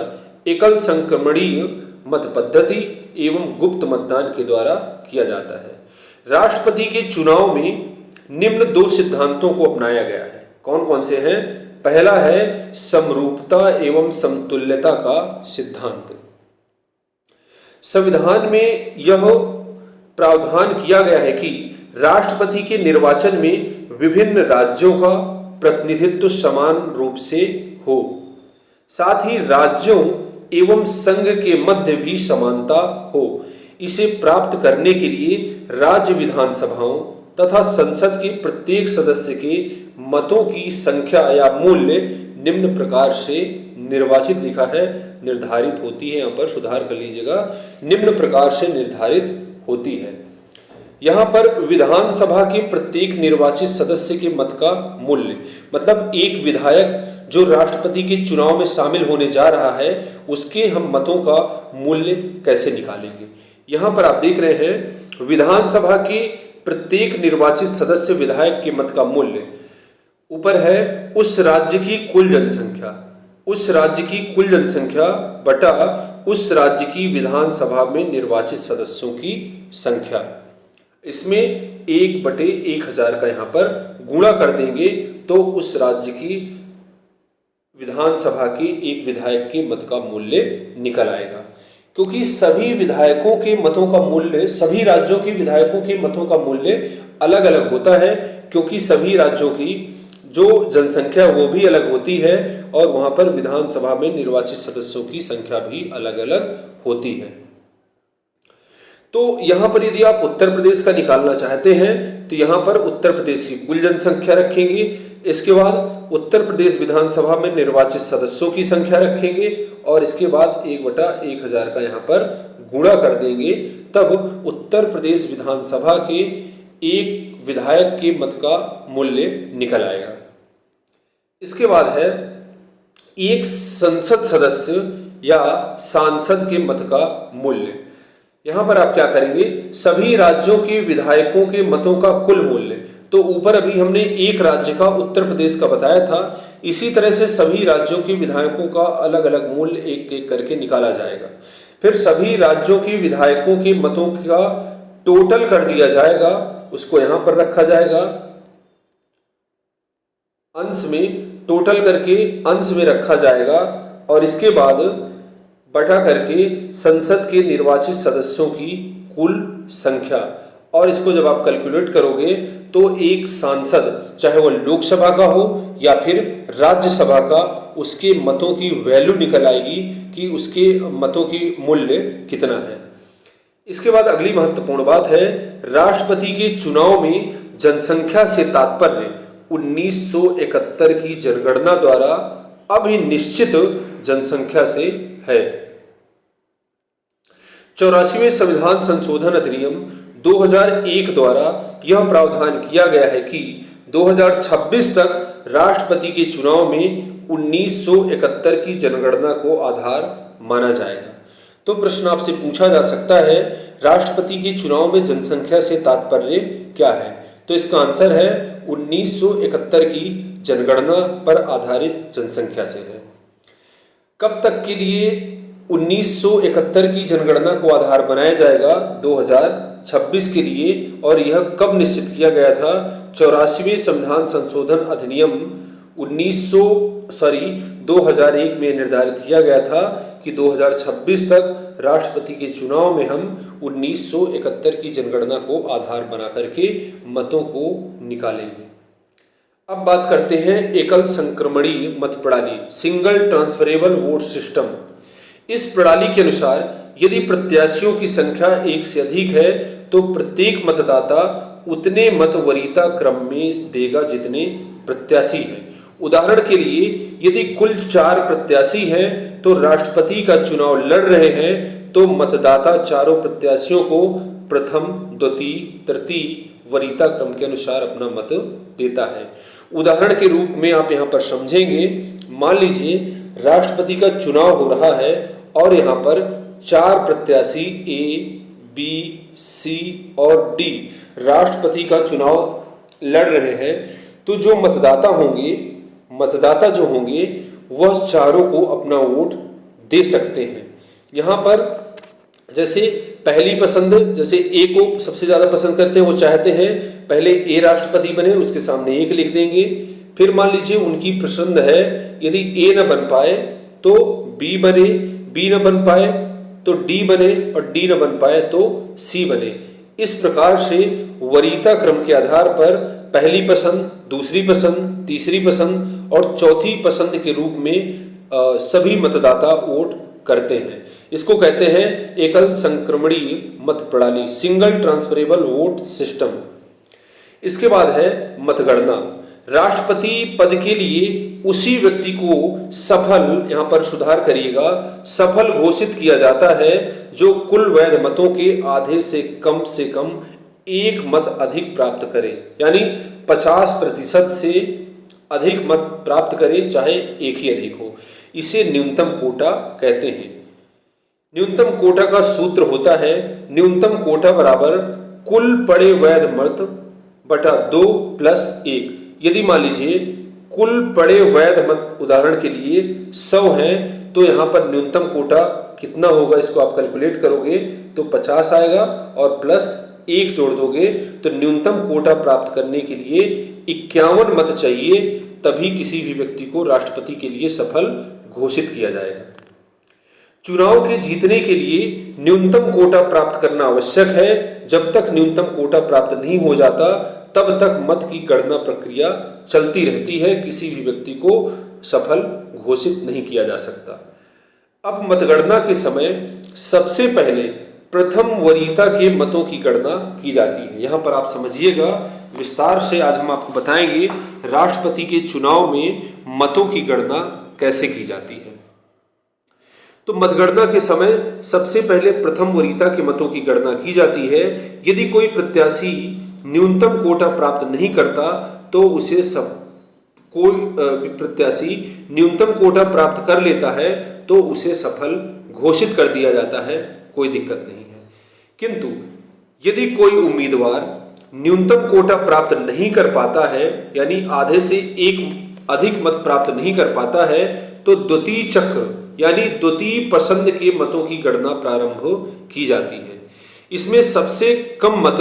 एकल संक्रमणीय मत पद्धति एवं गुप्त मतदान के द्वारा किया जाता है। राष्ट्रपति के चुनाव में निम्न 2 सिद्धांतों को अपनाया गया है। कौन कौन से हैं? पहला है समरूपता एवं समतुल्यता का सिद्धांत। संविधान में यह प्रावधान किया गया है कि राष्ट्रपति के निर्वाचन में विभिन्न राज्यों का प्रतिनिधित्व समान रूप से हो, साथ ही राज्यों एवं संघ के मध्य भी समानता हो। इसे प्राप्त करने के लिए राज्य विधानसभाओं तथा संसद के प्रत्येक सदस्य के मतों की संख्या या मूल्य निम्न प्रकार से निर्वाचित लिखा है, निर्धारित होती है। यहाँ पर सुधार कर लीजिएगा, निम्न प्रकार से निर्धारित होती है। यहाँ पर विधानसभा के प्रत्येक निर्वाचित सदस्य के मत का मूल्य, मतलब एक विधायक जो राष्ट्रपति के चुनाव में शामिल होने जा रहा है, उसके हम मतों का मूल्य कैसे निकालेंगे। यहाँ पर आप देख रहे हैं विधानसभा के प्रत्येक निर्वाचित सदस्य विधायक के मत का मूल्य ऊपर है उस राज्य की कुल जनसंख्या, उस राज्य की कुल जनसंख्या बटा उस राज्य की विधानसभा में निर्वाचित सदस्यों की संख्या। इसमें 1/1000 का यहाँ पर गुणा कर देंगे तो उस राज्य की विधानसभा के एक विधायक के मत का मूल्य निकल आएगा। क्योंकि सभी विधायकों के मतों का मूल्य, सभी राज्यों के विधायकों के मतों का मूल्य अलग अलग होता है, क्योंकि सभी राज्यों की जो जनसंख्या वो भी अलग होती है और वहां पर विधानसभा में निर्वाचित सदस्यों की संख्या भी अलग अलग होती है। तो यहां पर यदि आप उत्तर प्रदेश का निकालना चाहते हैं तो यहां पर उत्तर प्रदेश की कुल जनसंख्या रखेंगे, इसके बाद उत्तर प्रदेश विधानसभा में निर्वाचित सदस्यों की संख्या रखेंगे और इसके बाद 1/1000 का यहाँ पर गुणा कर देंगे, तब उत्तर प्रदेश विधानसभा के एक विधायक के मत का मूल्य निकल आएगा। इसके बाद है एक संसद सदस्य या सांसद के मत का मूल्य। यहां पर आप क्या करेंगे, सभी राज्यों के विधायकों के मतों का कुल मूल्य, तो ऊपर अभी हमने एक राज्य का उत्तर प्रदेश का बताया था, इसी तरह से सभी राज्यों के विधायकों का अलग अलग मूल्य एक एक करके निकाला जाएगा। फिर सभी राज्यों के विधायकों के मतों का टोटल कर दिया जाएगा, उसको यहां पर रखा जाएगा अंश में, टोटल करके अंश में रखा जाएगा और इसके बाद बटा करके संसद के निर्वाचित सदस्यों की कुल संख्या, और इसको जब आप कैलकुलेट करोगे तो एक सांसद, चाहे वो लोकसभा का हो या फिर राज्यसभा का, उसके मतों की वैल्यू निकल आएगी कि उसके मतों की मूल्य कितना है। इसके बाद अगली महत्वपूर्ण बात है, राष्ट्रपति के चुनाव में जनसंख्या से तात्पर्य 1971 की जनगणना द्वारा अभिनिश्चित जनसंख्या से है। 84वें संविधान संशोधन अधिनियम 2001 द्वारा यह प्रावधान किया गया है कि 2026 तक राष्ट्रपति के चुनाव में 1971 की जनगणना को आधार माना जाएगा। तो प्रश्न आपसे पूछा जा सकता है, राष्ट्रपति के चुनाव में जनसंख्या से तात्पर्य क्या है? तो इसका आंसर है 1971 की जनगणना पर आधारित जनसंख्या से है। कब तक के लिए 1971 की जनगणना को आधार बनाया जाएगा 2026 के लिए। और यह कब निश्चित किया गया था? 84वें संविधान संशोधन अधिनियम 2001 में निर्धारित किया गया था कि 2026 तक राष्ट्रपति के चुनाव में हम 1971 की जनगणना को आधार बना करके मतों को निकालेंगे। अब बात करते हैं एकल संक्रमणी मत प्रणाली, सिंगल ट्रांसफरेबल वोट सिस्टम। इस प्रणाली के अनुसार यदि प्रत्याशियों की संख्या एक से अधिक है तो प्रत्येक मतदाता उतने मत वरीयता क्रम में देगा जितने प्रत्याशी हैं। उदाहरण के लिए यदि कुल 4 प्रत्याशी हैं तो राष्ट्रपति का चुनाव लड़ रहे हैं तो मतदाता चारों प्रत्याशियों को प्रथम, द्वितीय, तृतीय वरीयता क्रम के अनुसार अपना मत देता है। उदाहरण के रूप में आप यहाँ पर समझेंगे, मान लीजिए राष्ट्रपति का चुनाव हो रहा है और यहाँ पर 4 प्रत्याशी ए, बी, सी और डी राष्ट्रपति का चुनाव लड़ रहे हैं। तो जो मतदाता जो होंगे वह चारों को अपना वोट दे सकते हैं। यहाँ पर जैसे पहली पसंद, जैसे ए को सबसे ज़्यादा पसंद करते हैं, वो चाहते हैं पहले ए राष्ट्रपति बने, उसके सामने 1 लिख देंगे। फिर मान लीजिए उनकी पसंद है यदि ए न बन पाए तो बी बने, बी न बन पाए तो डी बने और डी न बन पाए तो सी बने। इस प्रकार से वरीयता क्रम के आधार पर पहली पसंद, दूसरी पसंद, तीसरी पसंद और चौथी पसंद के रूप में सभी मतदाता वोट करते हैं। इसको कहते हैं एकल संक्रमणी मत प्रणाली, सिंगल ट्रांसफरेबल वोट सिस्टम। इसके बाद है मतगणना। राष्ट्रपति पद के लिए उसी व्यक्ति को सफल, यहाँ पर सुधार करिएगा, सफल घोषित किया जाता है जो कुल वैध मतों के आधे से कम 1 मत अधिक प्राप्त करे, यानी 50% से अधिक मत प्राप्त करे, चाहे एक ही अधिक हो। इसे न्यूनतम कोटा कहते हैं। न्यूनतम कोटा का सूत्र होता है न्यूनतम कोटा बराबर कुल पड़े वैध मत बटा 2 + 1। यदि मान लीजिए कुल पड़े वैध मत उदाहरण के लिए 100 हैं तो यहाँ पर न्यूनतम कोटा कितना होगा, इसको आप कैलकुलेट करोगे तो 50 आएगा और +1 जोड़ दोगे तो न्यूनतम कोटा प्राप्त करने के लिए 51 मत चाहिए, तभी किसी भी व्यक्ति को राष्ट्रपति के लिए सफल घोषित किया जाएगा। चुनाव के जीतने के लिए न्यूनतम कोटा प्राप्त करना आवश्यक है। जब तक न्यूनतम कोटा प्राप्त नहीं हो जाता तब तक मत की गणना प्रक्रिया चलती रहती है, किसी भी व्यक्ति को सफल घोषित नहीं किया जा सकता। अब मतगणना के समय सबसे पहले प्रथम वरीयता के मतों की गणना की जाती है। यहाँ पर आप समझिएगा, विस्तार से आज हम आपको बताएंगे राष्ट्रपति के चुनाव में मतों की गणना कैसे की जाती है। तो मतगणना के समय सबसे पहले प्रथम वरीयता के मतों की गणना की जाती है। यदि कोई प्रत्याशी न्यूनतम कोटा प्राप्त नहीं करता तो उसे कोई प्रत्याशी न्यूनतम कोटा प्राप्त कर लेता है तो उसे सफल घोषित कर दिया जाता है, कोई दिक्कत नहीं है। किंतु यदि कोई उम्मीदवार न्यूनतम कोटा प्राप्त नहीं कर पाता है, यानी आधे से एक अधिक मत प्राप्त नहीं कर पाता है, तो द्वितीय चक्र यानी द्वितीय पसंद के मतों की गणना प्रारंभ की जाती है। इसमें सबसे कम मत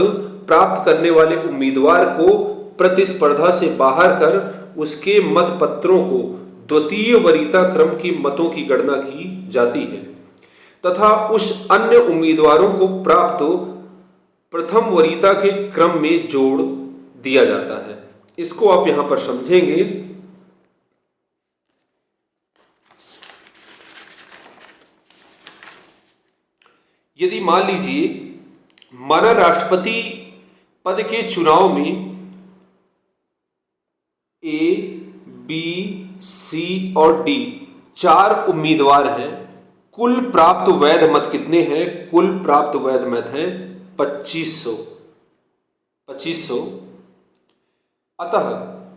प्राप्त करने वाले उम्मीदवार को प्रतिस्पर्धा से बाहर कर उसके मत पत्रों को द्वितीय वरीयता क्रम के मतों की गणना की जाती है तथा उस अन्य उम्मीदवारों को प्राप्त प्रथम वरीयता के क्रम में जोड़ दिया जाता है। इसको आप यहां पर समझेंगे। यदि मान लीजिए माना राष्ट्रपति पद के चुनाव में ए, बी, सी और डी 4 उम्मीदवार हैं, कुल प्राप्त वैध मत कितने हैं? कुल प्राप्त वैध मत हैं 2500। अतः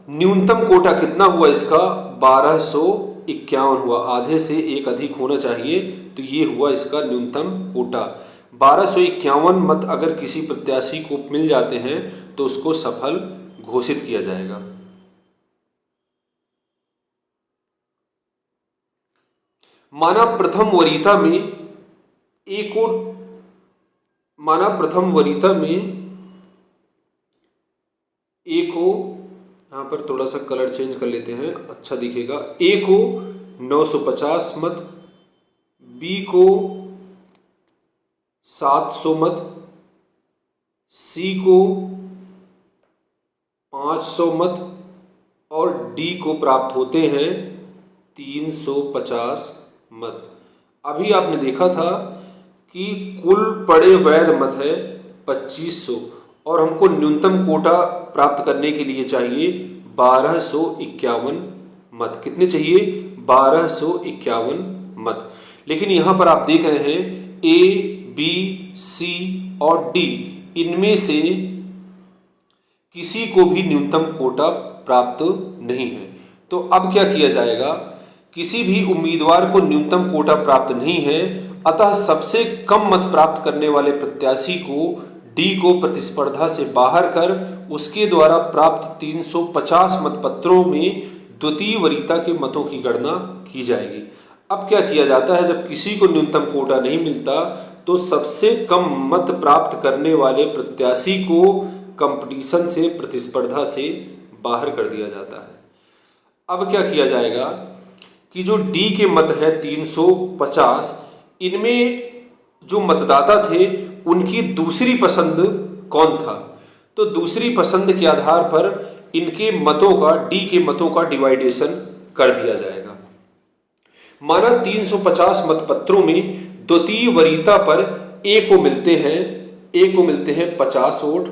न्यूनतम कोटा कितना हुआ इसका? 1251 हुआ। आधे से एक अधिक होना चाहिए, तो ये हुआ इसका न्यूनतम कोटा। 1251 मत अगर किसी प्रत्याशी को मिल जाते हैं तो उसको सफल घोषित किया जाएगा। माना प्रथम वरीयता में ए को माना प्रथम वरीयता में ए को, यहाँ पर थोड़ा सा कलर चेंज कर लेते हैं, अच्छा दिखेगा। ए को 950 मत, बी को 700 मत, सी को 500 मत और डी को प्राप्त होते हैं 350 मत। अभी आपने देखा था कि कुल पड़े वैध मत है 2500 और हमको न्यूनतम कोटा प्राप्त करने के लिए चाहिए 1251 मत। कितने चाहिए? 1251 मत। लेकिन यहाँ पर आप देख रहे हैं ए, बी, सी और डी, इनमें से किसी को भी न्यूनतम कोटा प्राप्त नहीं है। तो अब क्या किया जाएगा? किसी भी उम्मीदवार को न्यूनतम कोटा प्राप्त नहीं है, अतः सबसे कम मत प्राप्त करने वाले प्रत्याशी को डी को प्रतिस्पर्धा से बाहर कर उसके द्वारा प्राप्त 350 मतपत्रों में द्वितीय वरीयता के मतों की गणना की जाएगी। अब क्या किया जाता है? जब किसी को न्यूनतम कोटा नहीं मिलता तो सबसे कम मत प्राप्त करने वाले प्रत्याशी को कंपटीशन से, प्रतिस्पर्धा से बाहर कर दिया जाता है। अब क्या किया जाएगा कि जो डी के मत है 350, इनमें जो मतदाता थे उनकी दूसरी पसंद कौन था? तो दूसरी पसंद के आधार पर इनके मतों का, डी के मतों का डिवाइडेशन कर दिया जाएगा। माना 350 मतपत्रों में द्वितीय वरीयता पर ए को मिलते हैं 50 वोट,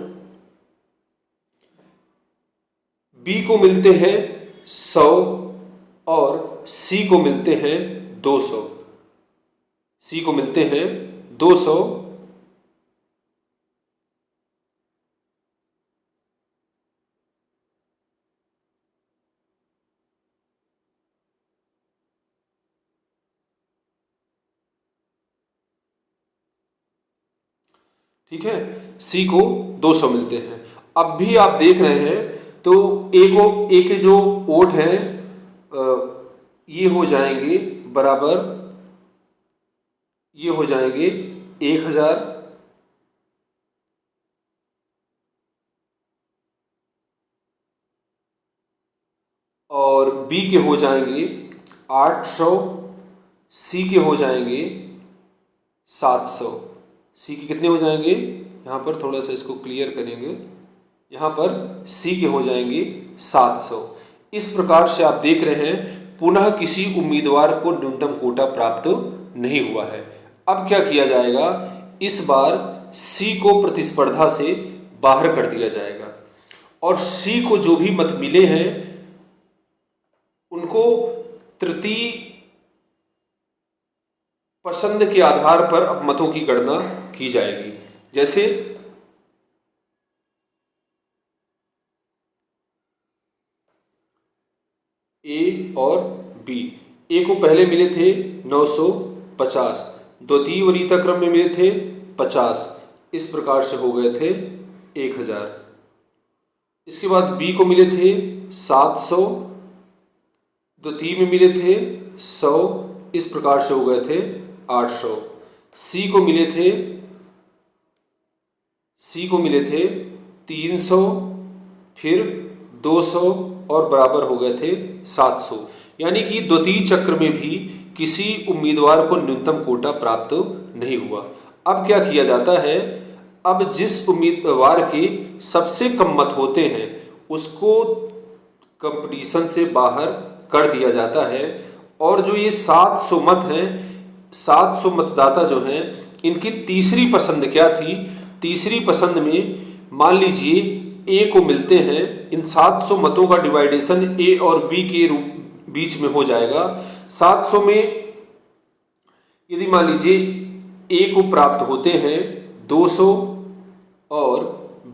बी को मिलते हैं 100 और सी को मिलते हैं 200। सी को मिलते हैं 200 ठीक है, सी को 200 मिलते हैं। अब भी आप देख रहे हैं तो ए के जो वोट हैं ये हो जाएंगे बराबर, ये हो जाएंगे 1000 और बी के हो जाएंगे 800, सी के हो जाएंगे 700। सी के कितने हो जाएंगे? यहाँ पर थोड़ा सा इसको क्लियर करेंगे, यहाँ पर सी के हो जाएंगे 700। इस प्रकार से आप देख रहे हैं पुनः किसी उम्मीदवार को न्यूनतम कोटा प्राप्त नहीं हुआ है। अब क्या किया जाएगा? इस बार सी को प्रतिस्पर्धा से बाहर कर दिया जाएगा और सी को जो भी मत मिले हैं उनको तृतीय पसंद के आधार पर अब मतों की गणना की जाएगी। जैसे ए और बी, ए को पहले मिले थे 950, द्वितीय वरीयता क्रम में मिले थे 50, इस प्रकार से हो गए थे 1000। इसके बाद बी को मिले थे 700, द्वितीय में मिले थे 100, इस प्रकार से हो गए थे 800। सी को मिले थे 300, फिर 200 और बराबर हो गए थे 700। यानी कि द्वितीय चक्र में भी किसी उम्मीदवार को न्यूनतम कोटा प्राप्त नहीं हुआ। अब क्या किया जाता है? अब जिस उम्मीदवार के सबसे कम मत होते हैं उसको कंपटीशन से बाहर कर दिया जाता है और जो ये 700 मत हैं, 700 मतदाता जो हैं, इनकी तीसरी पसंद क्या थी? तीसरी पसंद में मान लीजिए ए को मिलते हैं, इन 700 मतों का डिवाइडेशन ए और बी के बीच में हो जाएगा। 700 में यदि मान लीजिए ए को प्राप्त होते हैं 200 और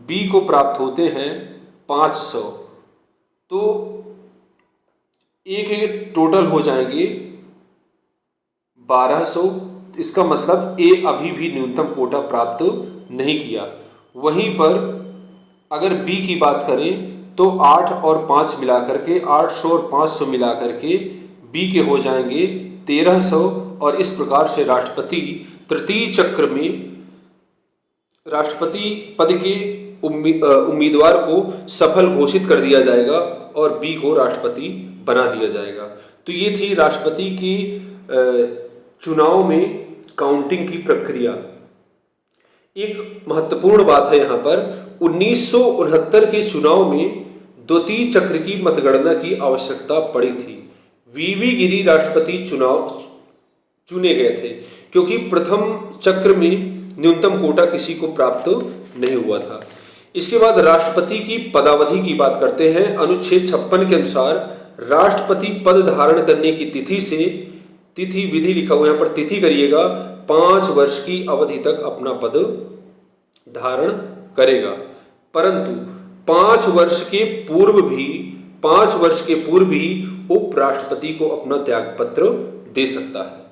बी को प्राप्त होते हैं 500, तो ए के टोटल हो जाएंगे 1200। इसका मतलब ए अभी भी न्यूनतम कोटा प्राप्त नहीं किया। वहीं पर अगर बी की बात करें तो 8 और 5 मिलाकर के, 800 और 500 मिलाकर के बी के हो जाएंगे 1300 और इस प्रकार से राष्ट्रपति तृतीय चक्र में राष्ट्रपति पद के उम्मीदवार को सफल घोषित कर दिया जाएगा और बी को राष्ट्रपति बना दिया जाएगा। तो ये थी राष्ट्रपति की चुनाव में काउंटिंग की प्रक्रिया। एक महत्वपूर्ण बात है यहाँ पर, 1969 के चुनाव में द्वितीय चक्र की मतगणना की आवश्यकता पड़ी थी। वीवी गिरी राष्ट्रपति चुनाव चुने गए थे क्योंकि प्रथम चक्र में न्यूनतम कोटा किसी को प्राप्त नहीं हुआ था। इसके बाद राष्ट्रपति की पदावधि की बात करते हैं। अनुच्छेद 56 के अनुसार राष्ट्रपति पद धारण करने की तिथि से, तिथि विधि लिखा हुआ यहाँ पर, तिथि करिएगा, 5 वर्ष की अवधि तक अपना पद धारण करेगा। परंतु 5 वर्ष के पूर्व भी उपराष्ट्रपति को अपना त्यागपत्र दे सकता है।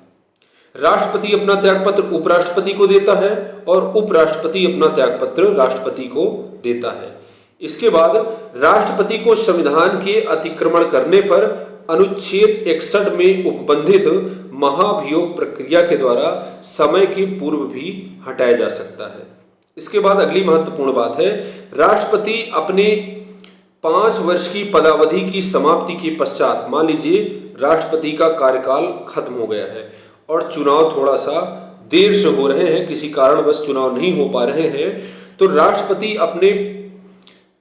राष्ट्रपति अपना त्यागपत्र उपराष्ट्रपति को देता है और उपराष्ट्रपति अपना त्यागपत्र राष्ट्रपति को देता है। इसके बाद राष्ट्रपति को संविधान के अतिक्रमण करने पर अनुच्छेद 61 में उपबंधित महाभियोग प्रक्रिया के द्वारा समय के पूर्व भी हटाया जा सकता है। इसके बाद अगली महत्वपूर्ण बात है, राष्ट्रपति अपने 5 वर्ष की पदावधि की समाप्ति के पश्चात, मान लीजिए राष्ट्रपति का कार्यकाल खत्म हो गया है और चुनाव थोड़ा सा देर से हो रहे हैं, किसी कारणवश चुनाव नहीं हो पा रहे हैं, तो राष्ट्रपति अपने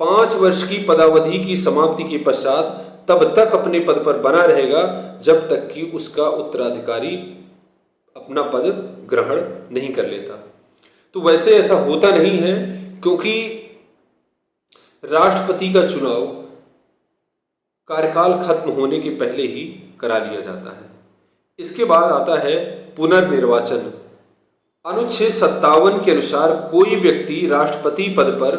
5 वर्ष की पदावधि की समाप्ति के पश्चात तब तक अपने पद पर बना रहेगा जब तक कि उसका उत्तराधिकारी अपना पद ग्रहण नहीं कर लेता। तो वैसे ऐसा होता नहीं है क्योंकि राष्ट्रपति का चुनाव कार्यकाल खत्म होने के पहले ही करा लिया जाता है। इसके बाद आता है पुनर्निर्वाचन। अनुच्छेद 57 के अनुसार कोई व्यक्ति राष्ट्रपति पद पर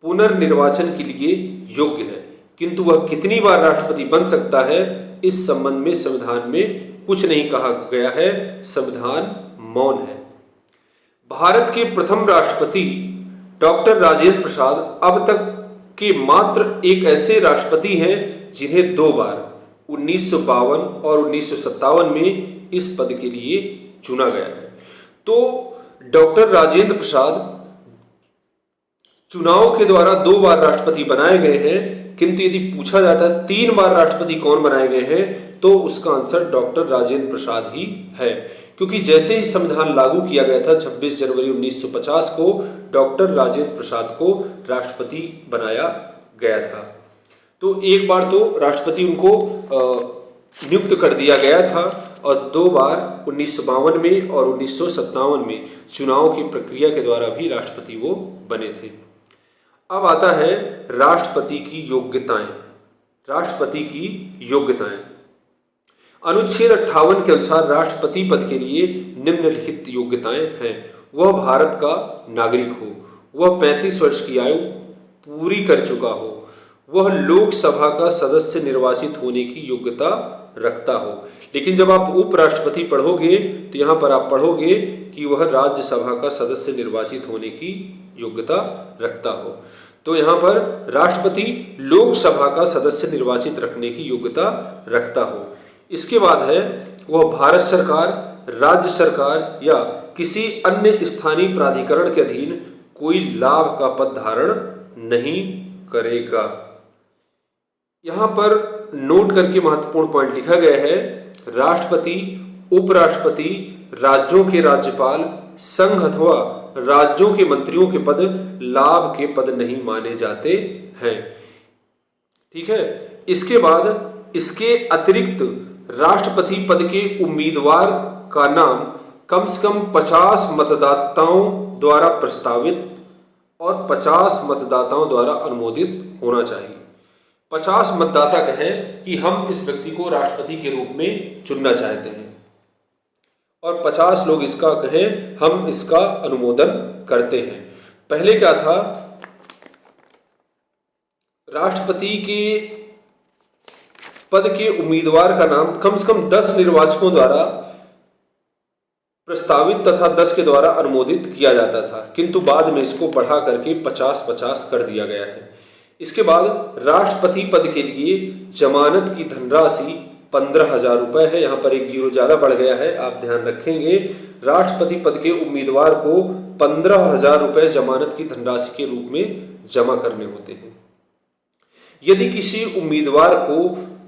पुनर्निर्वाचन के लिए योग्य है, किंतु वह कितनी बार राष्ट्रपति बन सकता है इस संबंध में संविधान में कुछ नहीं कहा गया है, संविधान मौन है। भारत के प्रथम राष्ट्रपति डॉक्टर राजेंद्र प्रसाद अब तक के मात्र एक ऐसे राष्ट्रपति हैं जिन्हें 2 बार 1952 और 1957 में इस पद के लिए चुना गया है। तो डॉक्टर राजेंद्र प्रसाद चुनाव के द्वारा 2 बार राष्ट्रपति बनाए गए हैं, किंतु यदि पूछा जाता है 3 बार राष्ट्रपति कौन बनाए गए हैं तो उसका आंसर डॉक्टर राजेंद्र प्रसाद ही है, क्योंकि जैसे ही संविधान लागू किया गया था 26 जनवरी 1950 को डॉक्टर राजेंद्र प्रसाद को राष्ट्रपति बनाया गया था। तो एक बार तो राष्ट्रपति उनको नियुक्त कर दिया गया था और 2 बार 1952 में और 1957 में चुनाव की प्रक्रिया के द्वारा भी राष्ट्रपति वो बने थे। अब आता है राष्ट्रपति की योग्यताएं। राष्ट्रपति की योग्यताएं अनुच्छेद 58 के अनुसार राष्ट्रपति पद के लिए निम्नलिखित योग्यताएं हैं। वह भारत का नागरिक हो, वह 35 वर्ष की आयु पूरी कर चुका हो, वह लोकसभा का सदस्य निर्वाचित होने की योग्यता रखता हो। लेकिन जब आप उपराष्ट्रपति पढ़ोगे तो यहाँ पर आप पढ़ोगे कि वह राज्यसभा का सदस्य निर्वाचित होने की योग्यता रखता हो। तो यहाँ पर राष्ट्रपति लोकसभा का सदस्य निर्वाचित रखने की योग्यता रखता हो। इसके बाद है वह भारत सरकार, राज्य सरकार या किसी अन्य स्थानीय प्राधिकरण के अधीन कोई लाभ का पद धारण नहीं करेगा। यहाँ पर नोट करके महत्वपूर्ण पॉइंट लिखा गया है, राष्ट्रपति, उपराष्ट्रपति, राज्यों के राज्यपाल, संघ अथवा राज्यों के मंत्रियों के पद लाभ के पद नहीं माने जाते हैं। ठीक है। इसके बाद इसके अतिरिक्त राष्ट्रपति पद के उम्मीदवार का नाम कम से कम 50 मतदाताओं द्वारा प्रस्तावित और 50 मतदाताओं द्वारा अनुमोदित होना चाहिए। 50 मतदाता कहें कि हम इस व्यक्ति को राष्ट्रपति के रूप में चुनना चाहते हैं और 50 लोग इसका कहें हम इसका अनुमोदन करते हैं। पहले क्या था, राष्ट्रपति के पद के उम्मीदवार का नाम कम से कम 10 निर्वाचकों द्वारा प्रस्तावित तथा 10 के द्वारा अनुमोदित किया जाता था, किंतु बाद में इसको बढ़ा करके 50-50 कर दिया गया है। इसके बाद राष्ट्रपति पद के लिए जमानत की धनराशि 15,000 रुपये है। यहाँ पर एक जीरो ज़्यादा बढ़ गया है, आप ध्यान रखेंगे। राष्ट्रपति पद के उम्मीदवार को 15,000 रुपये जमानत की धनराशि के रूप में जमा करने होते हैं। यदि किसी उम्मीदवार को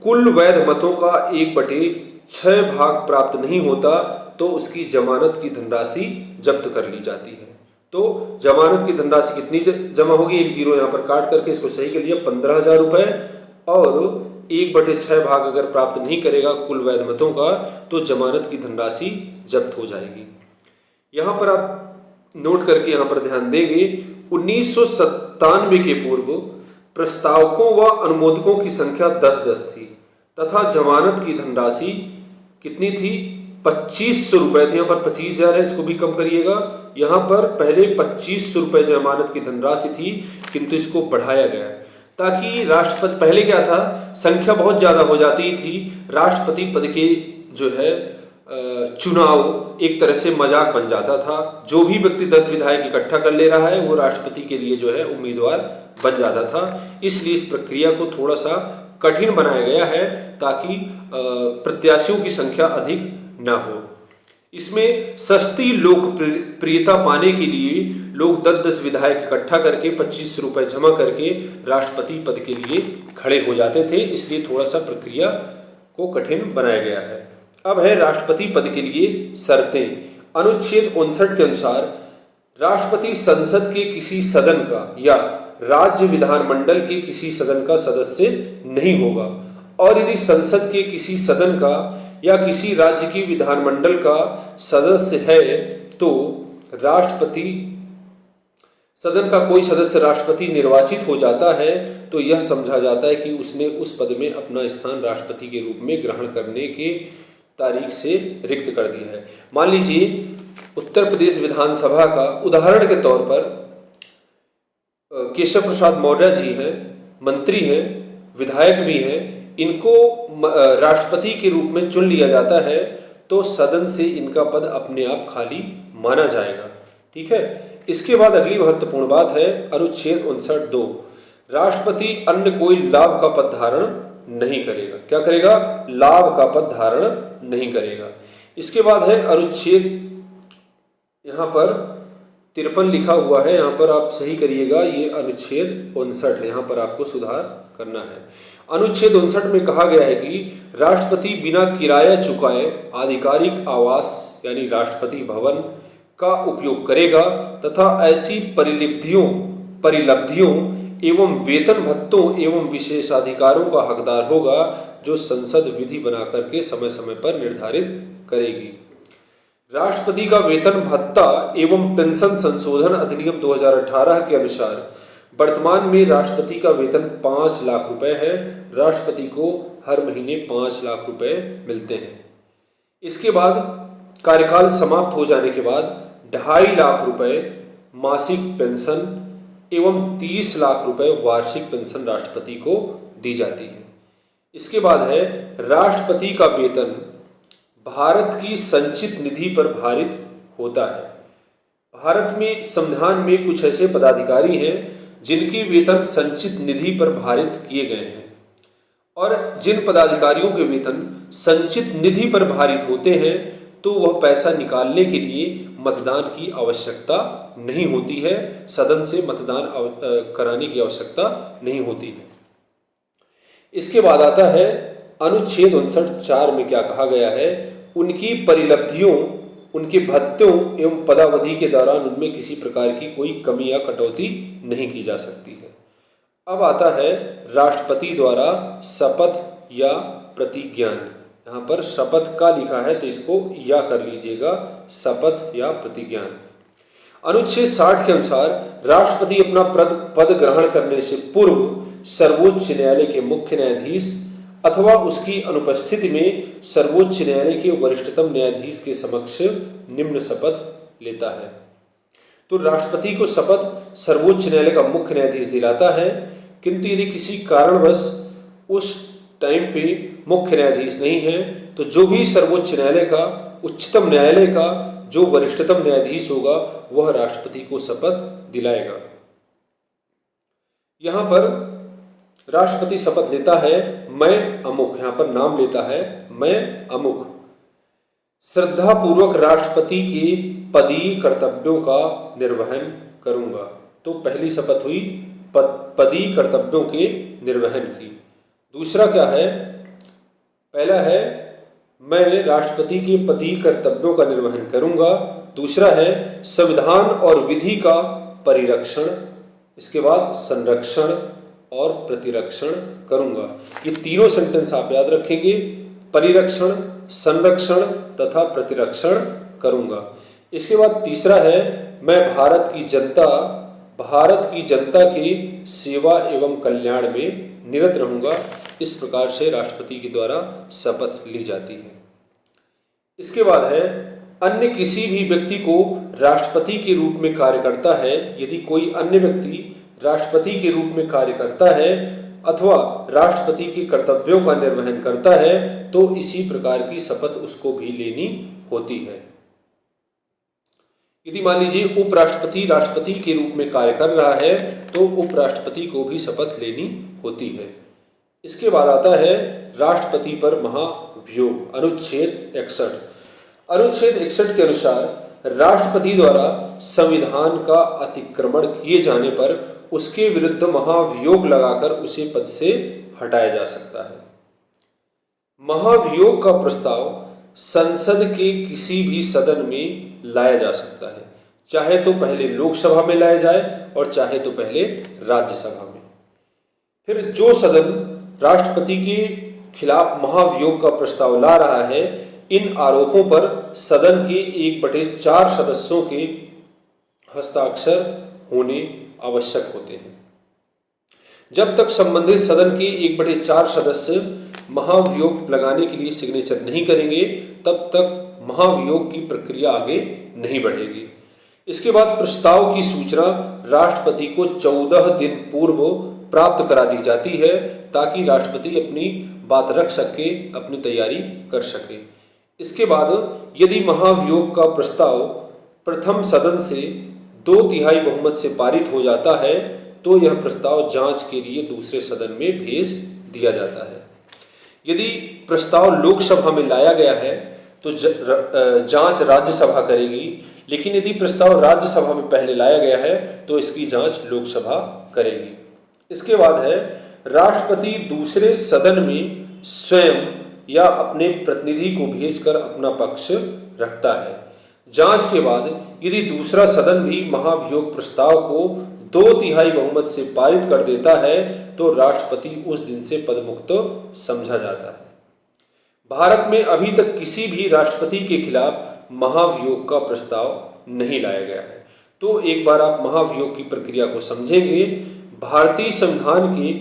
कुल वैध मतों का 1/6 भाग प्राप्त नहीं होता तो उसकी जमानत की धनराशि जब्त कर ली जाती है। तो जमानत की धनराशि कितनी जमा होगी, एक जीरो यहाँ पर काट करके इसको सही कर लिया, 15,000 रुपये, और 1/6 भाग अगर प्राप्त नहीं करेगा कुल वैध मतों का तो जमानत की धनराशि जब्त हो जाएगी। यहाँ पर आप नोट करके यहाँ पर ध्यान देंगे, 1997 के पूर्व प्रस्तावकों व अनुमोदकों की संख्या 10-10 थी तथा जमानत की धनराशि कितनी थी, 2500 रुपये थी। यहाँ पर 25,000 है, इसको भी कम करिएगा। यहाँ पर पहले 2500 रुपये जमानत की धनराशि थी, किंतु इसको बढ़ाया गया ताकि राष्ट्रपति, पहले क्या था, संख्या बहुत ज़्यादा हो जाती थी, राष्ट्रपति पद के जो है चुनाव एक तरह से मजाक बन जाता था। जो भी व्यक्ति 10 विधायक इकट्ठा कर ले रहा है वो राष्ट्रपति के लिए जो है उम्मीदवार बन जाता था। इसलिए इस प्रक्रिया को थोड़ा सा कठिन बनाया गया है ताकि प्रत्याशियों की संख्या अधिक ना हो। इसमें सस्ती लोकप्रियता पाने के लिए लोग 10-10 विधायक इकट्ठा करके 25 रुपये जमा करके राष्ट्रपति पद के लिए खड़े हो जाते थे, इसलिए थोड़ा सा प्रक्रिया को कठिन बनाया गया है। अब है राष्ट्रपति पद के लिए शर्तें। अनुच्छेद 59 के अनुसार राष्ट्रपति संसद के किसी सदन का या राज्य विधानमंडल के किसी सदन का सदस्य नहीं होगा, और यदि संसद के किसी सदन का या किसी राज्य की विधानमंडल का सदस्य है तो राष्ट्रपति सदन का कोई सदस्य राष्ट्रपति निर्वाचित हो जाता है तो यह समझा जाता है कि उसने उस पद में अपना स्थान राष्ट्रपति के रूप में ग्रहण करने के तारीख से रिक्त कर दिया है। मान लीजिए उत्तर प्रदेश विधानसभा का उदाहरण के तौर पर केशव प्रसाद मौर्य जी हैं, मंत्री हैं, विधायक भी हैं, इनको राष्ट्रपति के रूप में चुन लिया जाता है तो सदन से इनका पद अपने आप खाली माना जाएगा। ठीक है। इसके बाद अगली महत्वपूर्ण बात है अनुच्छेद 59(2), राष्ट्रपति अन्य कोई लाभ का पद धारण नहीं करेगा। क्या करेगा? लाभ का पद धारण नहीं करेगा। इसके बाद है अनुच्छेद, यहाँ पर 53 लिखा हुआ है, यहाँ पर आप सही करिएगा, ये अनुच्छेद 59 है, यहाँ पर आपको सुधार करना है। अनुच्छेद 59 में कहा गया है कि राष्ट्रपति बिना किराया चुकाए आधिकारिक आवास यानी राष्ट्रपति भवन का उपयोग करेगा तथा ऐसी परिलब्धियों एवं वेतन भत्तों एवं विशेषाधिकारों का हकदार होगा जो संसद विधि बना करके समय समय पर निर्धारित करेगी। राष्ट्रपति का वेतन भत्ता एवं पेंशन संशोधन अधिनियम 2018 के अनुसार वर्तमान में राष्ट्रपति का वेतन 5 लाख रुपए है। राष्ट्रपति को हर महीने 5 लाख रुपए मिलते हैं। इसके बाद कार्यकाल समाप्त हो जाने के बाद 2.5 लाख रुपए मासिक पेंशन एवं 30 लाख रुपए वार्षिक पेंशन राष्ट्रपति को दी जाती है। इसके बाद है राष्ट्रपति का वेतन भारत की संचित निधि पर भारित होता है। भारत में संविधान में कुछ ऐसे पदाधिकारी हैं जिनके वेतन संचित निधि पर भारित किए गए हैं, और जिन पदाधिकारियों के वेतन संचित निधि पर भारित होते हैं तो वह पैसा निकालने के लिए मतदान की आवश्यकता नहीं होती है, सदन से मतदान कराने की आवश्यकता नहीं होती है। इसके बाद आता है अनुच्छेद 59(4) में क्या कहा गया है, उनकी परिलब्धियों, उनके भत्तों एवं पदावधि के दौरान उनमें किसी प्रकार की कोई कमी या कटौती नहीं की जा सकती है। अब आता है राष्ट्रपति द्वारा शपथ या प्रतिज्ञान। यहाँ पर शपथ का लिखा है तो इसको या कर लीजिएगा, शपथ या प्रतिज्ञान। अनुच्छेद 60 के अनुसार राष्ट्रपति अपना पद ग्रहण करने से पूर्व सर्वोच्च न्यायालय के मुख्य न्यायाधीश अथवा उसकी अनुपस्थिति में सर्वोच्च न्यायालय के वरिष्ठतम न्यायाधीश के समक्ष निम्न शपथ लेता है। तो राष्ट्रपति को शपथ सर्वोच्च न्यायालय का मुख्य न्यायाधीश दिलाता है, किंतु यदि किसी कारणवश उस टाइम पे मुख्य न्यायाधीश नहीं है तो जो भी सर्वोच्च न्यायालय का, उच्चतम न्यायालय का जो वरिष्ठतम न्यायाधीश होगा वह राष्ट्रपति को शपथ दिलाएगा। यहाँ पर राष्ट्रपति शपथ लेता है, मैं अमुक, यहाँ पर नाम लेता है, मैं अमुक श्रद्धापूर्वक राष्ट्रपति के पदीय कर्तव्यों का निर्वहन करूंगा। तो पहली शपथ हुई पदीय कर्तव्यों के निर्वहन की। दूसरा क्या है? पहला है मैं राष्ट्रपति के पदीय कर्तव्यों का निर्वहन करूंगा। दूसरा है संविधान और विधि का परिरक्षण, इसके बाद संरक्षण और प्रतिरक्षण करूंगा। ये तीनों सेंटेंस आप याद रखेंगे, परिरक्षण, संरक्षण तथा प्रतिरक्षण करूंगा। इसके बाद तीसरा है मैं भारत की जनता की सेवा एवं कल्याण में निरत रहूंगा। इस प्रकार से राष्ट्रपति के द्वारा शपथ ली जाती है। इसके बाद है अन्य किसी भी व्यक्ति को राष्ट्रपति के रूप में कार्य करता है, यदि कोई अन्य व्यक्ति राष्ट्रपति के रूप में कार्य करता है अथवा राष्ट्रपति के कर्तव्यों का निर्वहन करता है तो इसी प्रकार की शपथ उसको भी लेनी होती है। यदि मान लीजिए उपराष्ट्रपति राष्ट्रपति के रूप में कार्य कर रहा है तो उपराष्ट्रपति को भी शपथ लेनी होती है। इसके बाद आता है राष्ट्रपति पर महाभियोग, अनुच्छेद 61। अनुच्छेद 61 के अनुसार राष्ट्रपति द्वारा संविधान का अतिक्रमण किए जाने पर उसके विरुद्ध महाभियोग लगाकर उसे पद से हटाया जा सकता है। महाभियोग का प्रस्ताव संसद के किसी भी सदन में लाया जा सकता है, चाहे तो पहले लोकसभा में लाया जाए और चाहे तो पहले राज्यसभा में। फिर जो सदन राष्ट्रपति के खिलाफ महाभियोग का प्रस्ताव ला रहा है, इन आरोपों पर सदन के 1/4 सदस्यों के हस्ताक्षर होने आवश्यक होते हैं। जब तक संबंधित सदन के 1/4 सदस्य महाभियोग लगाने के लिए सिग्नेचर नहीं करेंगे तब तक महाभियोग की प्रक्रिया आगे नहीं बढ़ेगी। इसके बाद प्रस्ताव की सूचना राष्ट्रपति को 14 दिन पूर्व प्राप्त करा दी जाती है ताकि राष्ट्रपति अपनी बात रख सके, अपनी तैयारी कर सके। इसके बाद यदि महाभियोग का प्रस्ताव प्रथम सदन से 2/3 बहुमत से पारित हो जाता है तो यह प्रस्ताव जांच के लिए दूसरे सदन में भेज दिया जाता है। यदि प्रस्ताव लोकसभा में लाया गया है तो जांच राज्यसभा करेगी, लेकिन यदि प्रस्ताव राज्यसभा में पहले लाया गया है तो इसकी जांच लोकसभा करेगी। इसके बाद है राष्ट्रपति दूसरे सदन में स्वयं या अपने प्रतिनिधि को भेजकर अपना पक्ष रखता है। जांच के बाद यदि दूसरा सदन भी महाभियोग प्रस्ताव को 2/3 बहुमत से पारित कर देता है तो राष्ट्रपति उस दिन से पदमुक्त समझा जाता है। भारत में अभी तक किसी भी राष्ट्रपति के खिलाफ महाभियोग का प्रस्ताव नहीं लाया गया है। तो एक बार आप महाभियोग की प्रक्रिया को समझेंगे। भारतीय संविधान के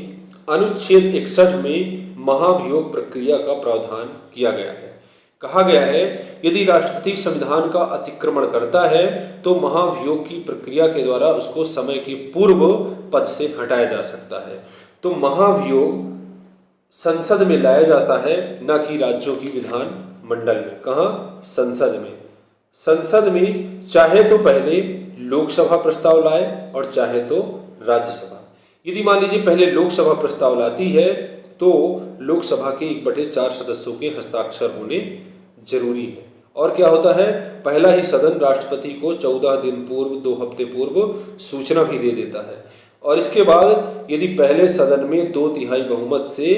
अनुच्छेद 61 में महाभियोग प्रक्रिया का प्रावधान किया गया है। कहा गया है यदि राष्ट्रपति संविधान का अतिक्रमण करता है तो महाभियोग की प्रक्रिया के द्वारा उसको समय के पूर्व पद से हटाया जा सकता है। तो महाभियोग संसद में लाया जाता है, न कि राज्यों की विधान मंडल में। कहाँ? संसद में। संसद में चाहे तो पहले लोकसभा प्रस्ताव लाए और चाहे तो राज्यसभा। यदि मान लीजिए पहले लोकसभा प्रस्ताव लाती है तो लोकसभा के 1/4 सदस्यों के हस्ताक्षर होने जरूरी है। और क्या होता है, पहला ही सदन राष्ट्रपति को 14 दिन पूर्व, 2 हफ्ते पूर्व सूचना भी दे देता है। और इसके बाद यदि पहले सदन में 2/3 बहुमत से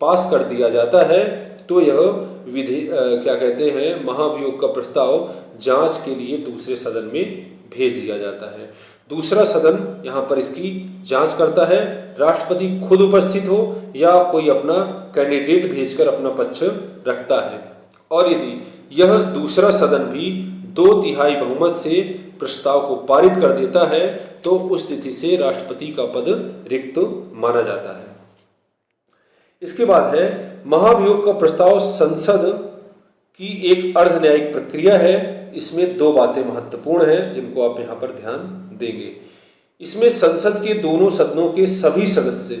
पास कर दिया जाता है तो यह विधि क्या कहते हैं, महाभियोग का प्रस्ताव जांच के लिए दूसरे सदन में भेज दिया जाता है। दूसरा सदन यहाँ पर इसकी जांच करता है, राष्ट्रपति खुद उपस्थित हो या कोई अपना कैंडिडेट भेजकर अपना पक्ष रखता है। और यदि यह दूसरा सदन भी 2/3 बहुमत से प्रस्ताव को पारित कर देता है तो उस स्थिति से राष्ट्रपति का पद रिक्त माना जाता है। इसके बाद है महाभियोग का प्रस्ताव संसद की एक अर्ध न्यायिक प्रक्रिया है। इसमें 2 बातें महत्वपूर्ण हैं जिनको आप यहाँ पर ध्यान देंगे। इसमें संसद के दोनों सदनों के सभी सदस्य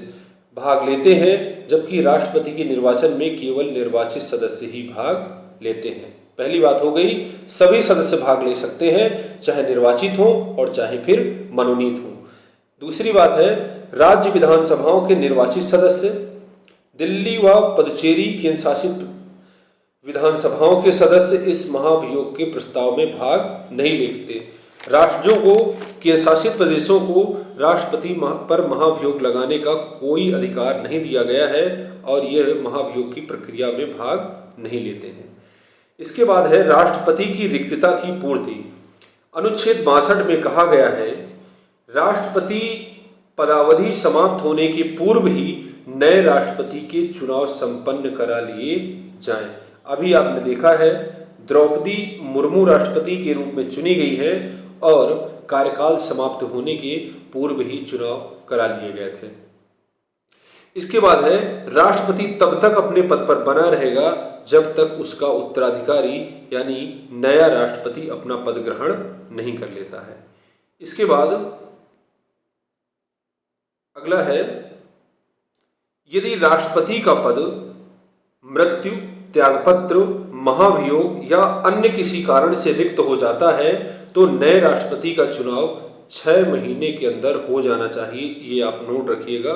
भाग लेते हैं, जबकि राष्ट्रपति के निर्वाचन में केवल निर्वाचित सदस्य ही भाग लेते हैं। पहली बात हो गई, सभी सदस्य भाग ले सकते हैं, चाहे निर्वाचित हो और चाहे फिर मनोनीत हो। दूसरी बात है राज्य विधानसभाओं के निर्वाचित सदस्य, दिल्ली व पुदुचेरी केंद्र शासित विधानसभाओं के सदस्य इस महाभियोग के प्रस्ताव में भाग नहीं लेते। राज्यों को, केंद्र शासित प्रदेशों को राष्ट्रपति पर महाभियोग लगाने का कोई अधिकार नहीं दिया गया है और यह महाभियोग की प्रक्रिया में भाग नहीं लेते हैं। इसके बाद है राष्ट्रपति की रिक्तता की पूर्ति। अनुच्छेद 62 में कहा गया है राष्ट्रपति पदावधि समाप्त होने के पूर्व ही नए राष्ट्रपति के चुनाव संपन्न करा लिए जाएं। अभी आपने देखा है द्रौपदी मुर्मू राष्ट्रपति के रूप में चुनी गई है और कार्यकाल समाप्त होने के पूर्व ही चुनाव करा लिए गए थे। इसके बाद है राष्ट्रपति तब तक अपने पद पर बना रहेगा जब तक उसका उत्तराधिकारी यानी नया राष्ट्रपति अपना पद ग्रहण नहीं कर लेता है। इसके बाद अगला है यदि राष्ट्रपति का पद मृत्यु, त्यागपत्र, महाभियोग या अन्य किसी कारण से रिक्त हो जाता है तो नए राष्ट्रपति का चुनाव 6 महीने के अंदर हो जाना चाहिए। ये आप नोट रखिएगा,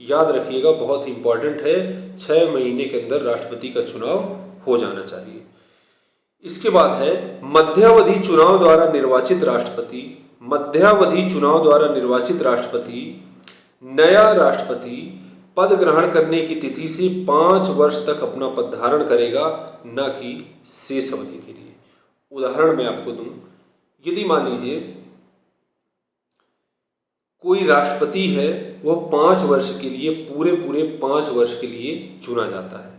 याद रखिएगा, बहुत इंपॉर्टेंट है। 6 महीने के अंदर राष्ट्रपति का चुनाव हो जाना चाहिए। इसके बाद है मध्यावधि चुनाव द्वारा निर्वाचित राष्ट्रपति। मध्यावधि चुनाव द्वारा निर्वाचित राष्ट्रपति नया राष्ट्रपति पद ग्रहण करने की तिथि से 5 वर्ष तक अपना पद धारण करेगा, न कि शेष अवधि के लिए। उदाहरण मैं आपको दूं, यदि मान लीजिए कोई राष्ट्रपति है वह 5 वर्ष के लिए पूरे 5 वर्ष के लिए चुना जाता है,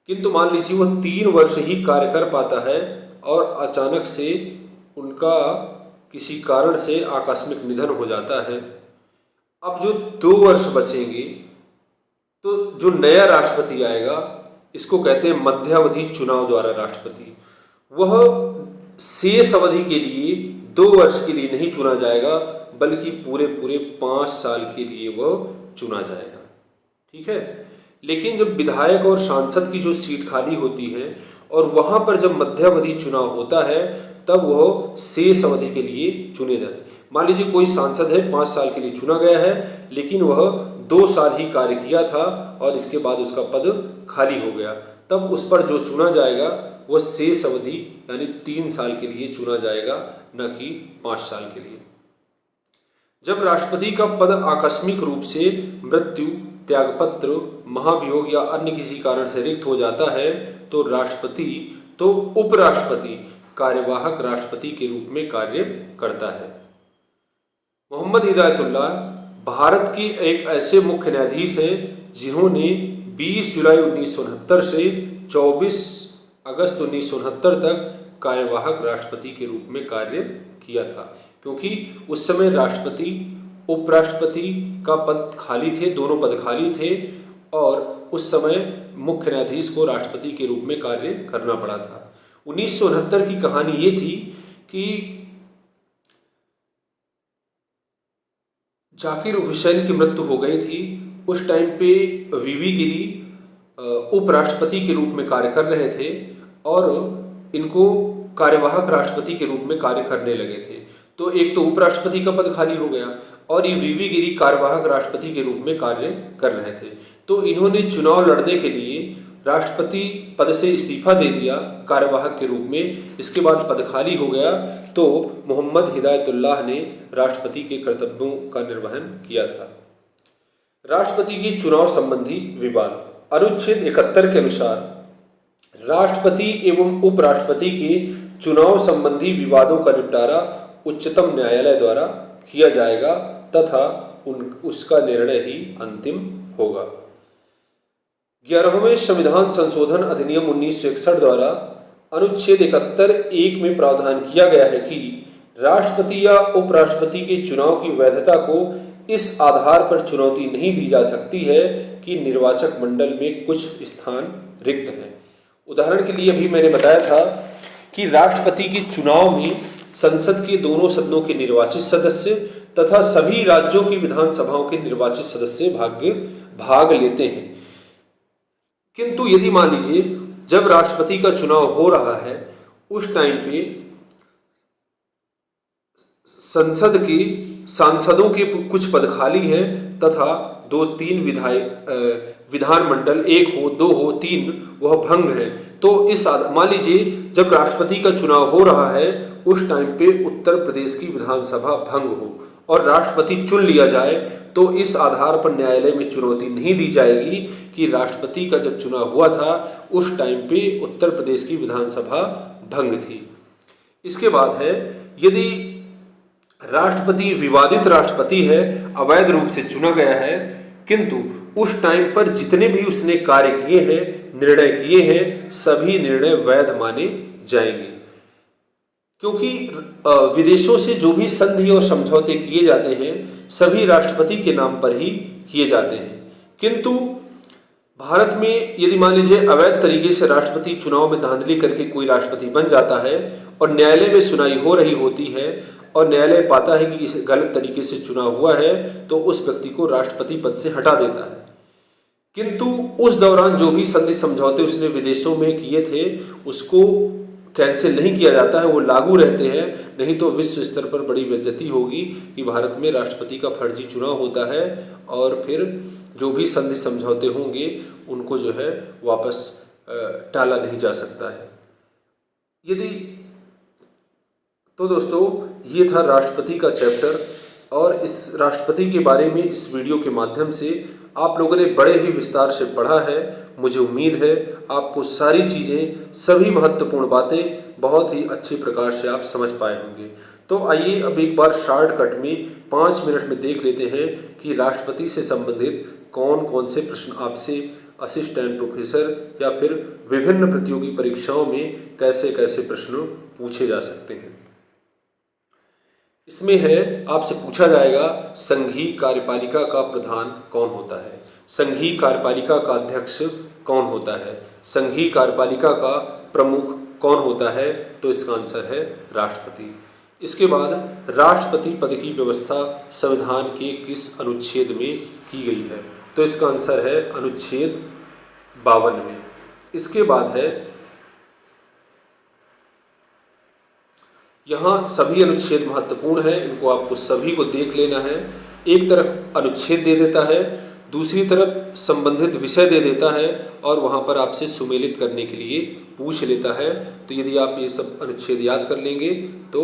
किंतु मान लीजिए वह 3 वर्ष ही कार्य कर पाता है और अचानक से उनका किसी कारण से आकस्मिक निधन हो जाता है। अब जो 2 वर्ष बचेंगे तो जो नया राष्ट्रपति आएगा इसको कहते हैं मध्यावधि चुनाव द्वारा राष्ट्रपति। वह शेष अवधि के लिए 2 वर्ष के लिए नहीं चुना जाएगा बल्कि पूरे 5 साल के लिए वह चुना जाएगा। ठीक है। लेकिन जब विधायक और सांसद की जो सीट खाली होती है और वहां पर जब मध्यावधि चुनाव होता है तब वह शेष अवधि के लिए चुने जाते हैं। मान लीजिए कोई सांसद है 5 साल के लिए चुना गया है लेकिन वह 2 साल ही कार्य किया था और इसके बाद उसका पद खाली हो गया, तब उस पर जो चुना जाएगा वह शेष अवधि यानी 3 साल के लिए चुना जाएगा, न कि 5 साल के लिए। जब राष्ट्रपति का पद आकस्मिक रूप से मृत्यु, त्यागपत्र, महाभियोग या अन्य किसी कारण से रिक्त हो जाता है तो उपराष्ट्रपति कार्यवाहक राष्ट्रपति के रूप में कार्य करता है। मोहम्मद हिदायतुल्लाह भारत के एक ऐसे मुख्य न्यायाधीश हैं जिन्होंने 20 जुलाई 1969 से 24 अगस्त 1969 तक कार्यवाहक राष्ट्रपति के रूप में कार्य किया था, क्योंकि उस समय राष्ट्रपति उपराष्ट्रपति का पद खाली थे, दोनों पद खाली थे और उस समय मुख्य न्यायाधीश को राष्ट्रपति के रूप में कार्य करना पड़ा था। 1969 की कहानी ये थी कि जाकिर हुसैन की मृत्यु हो गई थी। उस टाइम पे वीवी गिरी उपराष्ट्रपति के रूप में कार्य कर रहे थे और इनको कार्यवाहक राष्ट्रपति के रूप में कार्य करने लगे थे। तो एक तो उपराष्ट्रपति का पद खाली हो गया और ये वीवी गिरी कार्यवाहक राष्ट्रपति के रूप में कार्य कर रहे थे। तो इन्होंने चुनाव लड़ने के लिए राष्ट्रपति पद से इस्तीफा दे दिया कार्यवाहक के रूप में। इसके बाद पद खाली हो गया तो मोहम्मद हिदायतुल्लाह ने राष्ट्रपति के कर्तव्यों का निर्वहन किया था। राष्ट्रपति के चुनाव संबंधी विवाद। अनुच्छेद 71 के अनुसार राष्ट्रपति एवं उपराष्ट्रपति के चुनाव संबंधी विवादों का निपटारा उच्चतम न्यायालय द्वारा किया जाएगा तथा उसका निर्णय ही अंतिम होगा। 11वें संविधान संशोधन अधिनियम 1961 द्वारा अनुच्छेद 71(1) में प्रावधान किया गया है कि राष्ट्रपति या उपराष्ट्रपति के चुनाव की वैधता को इस आधार पर चुनौती नहीं दी जा सकती है कि निर्वाचक मंडल में कुछ स्थान रिक्त हैं। उदाहरण के लिए अभी मैंने बताया था कि राष्ट्रपति के चुनाव में संसद के दोनों सदनों के निर्वाचित सदस्य तथा सभी राज्यों की विधानसभाओं के निर्वाचित सदस्य भाग लेते हैं। किंतु यदि मान लीजिए जब राष्ट्रपति का चुनाव हो रहा है उस टाइम पे संसद के सांसदों के कुछ पद खाली हैं तथा 2-3 विधानमंडल, 1 हो 2 हो 3, वह भंग है। तो इस मान लीजिए जब राष्ट्रपति का चुनाव हो रहा है उस टाइम पे उत्तर प्रदेश की विधानसभा भंग हो और राष्ट्रपति चुन लिया जाए, तो इस आधार पर न्यायालय में चुनौती नहीं दी जाएगी कि राष्ट्रपति का जब चुनाव हुआ था उस टाइम पे उत्तर प्रदेश की विधानसभा भंग थी। इसके बाद है, यदि राष्ट्रपति विवादित राष्ट्रपति है, अवैध रूप से चुना गया है, किंतु उस टाइम पर जितने भी उसने कार्य किए हैं, निर्णय किए हैं, सभी निर्णय वैध माने जाएंगे। क्योंकि विदेशों से जो भी संधि और समझौते किए जाते हैं सभी राष्ट्रपति के नाम पर ही किए जाते हैं। किंतु भारत में यदि मान लीजिए अवैध तरीके से राष्ट्रपति चुनाव में धांधली करके कोई राष्ट्रपति बन जाता है और न्यायालय में सुनवाई हो रही होती है और न्यायालय पाता है कि इस गलत तरीके से चुनाव हुआ है, तो उस व्यक्ति को राष्ट्रपति पद से हटा देता है। किंतु उस दौरान जो भी संधि समझौते उसने विदेशों में किए थे उसको कैंसिल नहीं किया जाता है, वो लागू रहते हैं। नहीं तो विश्व स्तर पर बड़ी बेइज्जती होगी कि भारत में राष्ट्रपति का फर्जी चुनाव होता है और फिर जो भी संधि समझौते होंगे उनको जो है वापस टाला नहीं जा सकता है। यदि तो दोस्तों ये था राष्ट्रपति का चैप्टर, और इस राष्ट्रपति के बारे में इस वीडियो के माध्यम से आप लोगों ने बड़े ही विस्तार से पढ़ा है। मुझे उम्मीद है आपको सारी चीज़ें, सभी महत्वपूर्ण बातें बहुत ही अच्छे प्रकार से आप समझ पाए होंगे। तो आइए अब एक बार शॉर्टकट में 5 मिनट में देख लेते हैं कि राष्ट्रपति से संबंधित कौन कौन से प्रश्न आपसे असिस्टेंट प्रोफेसर या फिर विभिन्न प्रतियोगी परीक्षाओं में कैसे कैसे प्रश्न पूछे जा सकते हैं। इसमें है, आपसे पूछा जाएगा संघीय कार्यपालिका का प्रधान कौन होता है, संघीय कार्यपालिका का अध्यक्ष कौन होता है, संघीय कार्यपालिका का प्रमुख कौन होता है, तो इसका आंसर है राष्ट्रपति। इसके बाद राष्ट्रपति पद की व्यवस्था संविधान के किस अनुच्छेद में की गई है, तो इसका आंसर है अनुच्छेद 52 में। इसके बाद है, यहाँ सभी अनुच्छेद महत्वपूर्ण हैं, इनको आपको सभी को देख लेना है। एक तरफ अनुच्छेद दे देता है, दूसरी तरफ संबंधित विषय दे देता है और वहाँ पर आपसे सुमेलित करने के लिए पूछ लेता है। तो यदि आप ये सब अनुच्छेद याद कर लेंगे तो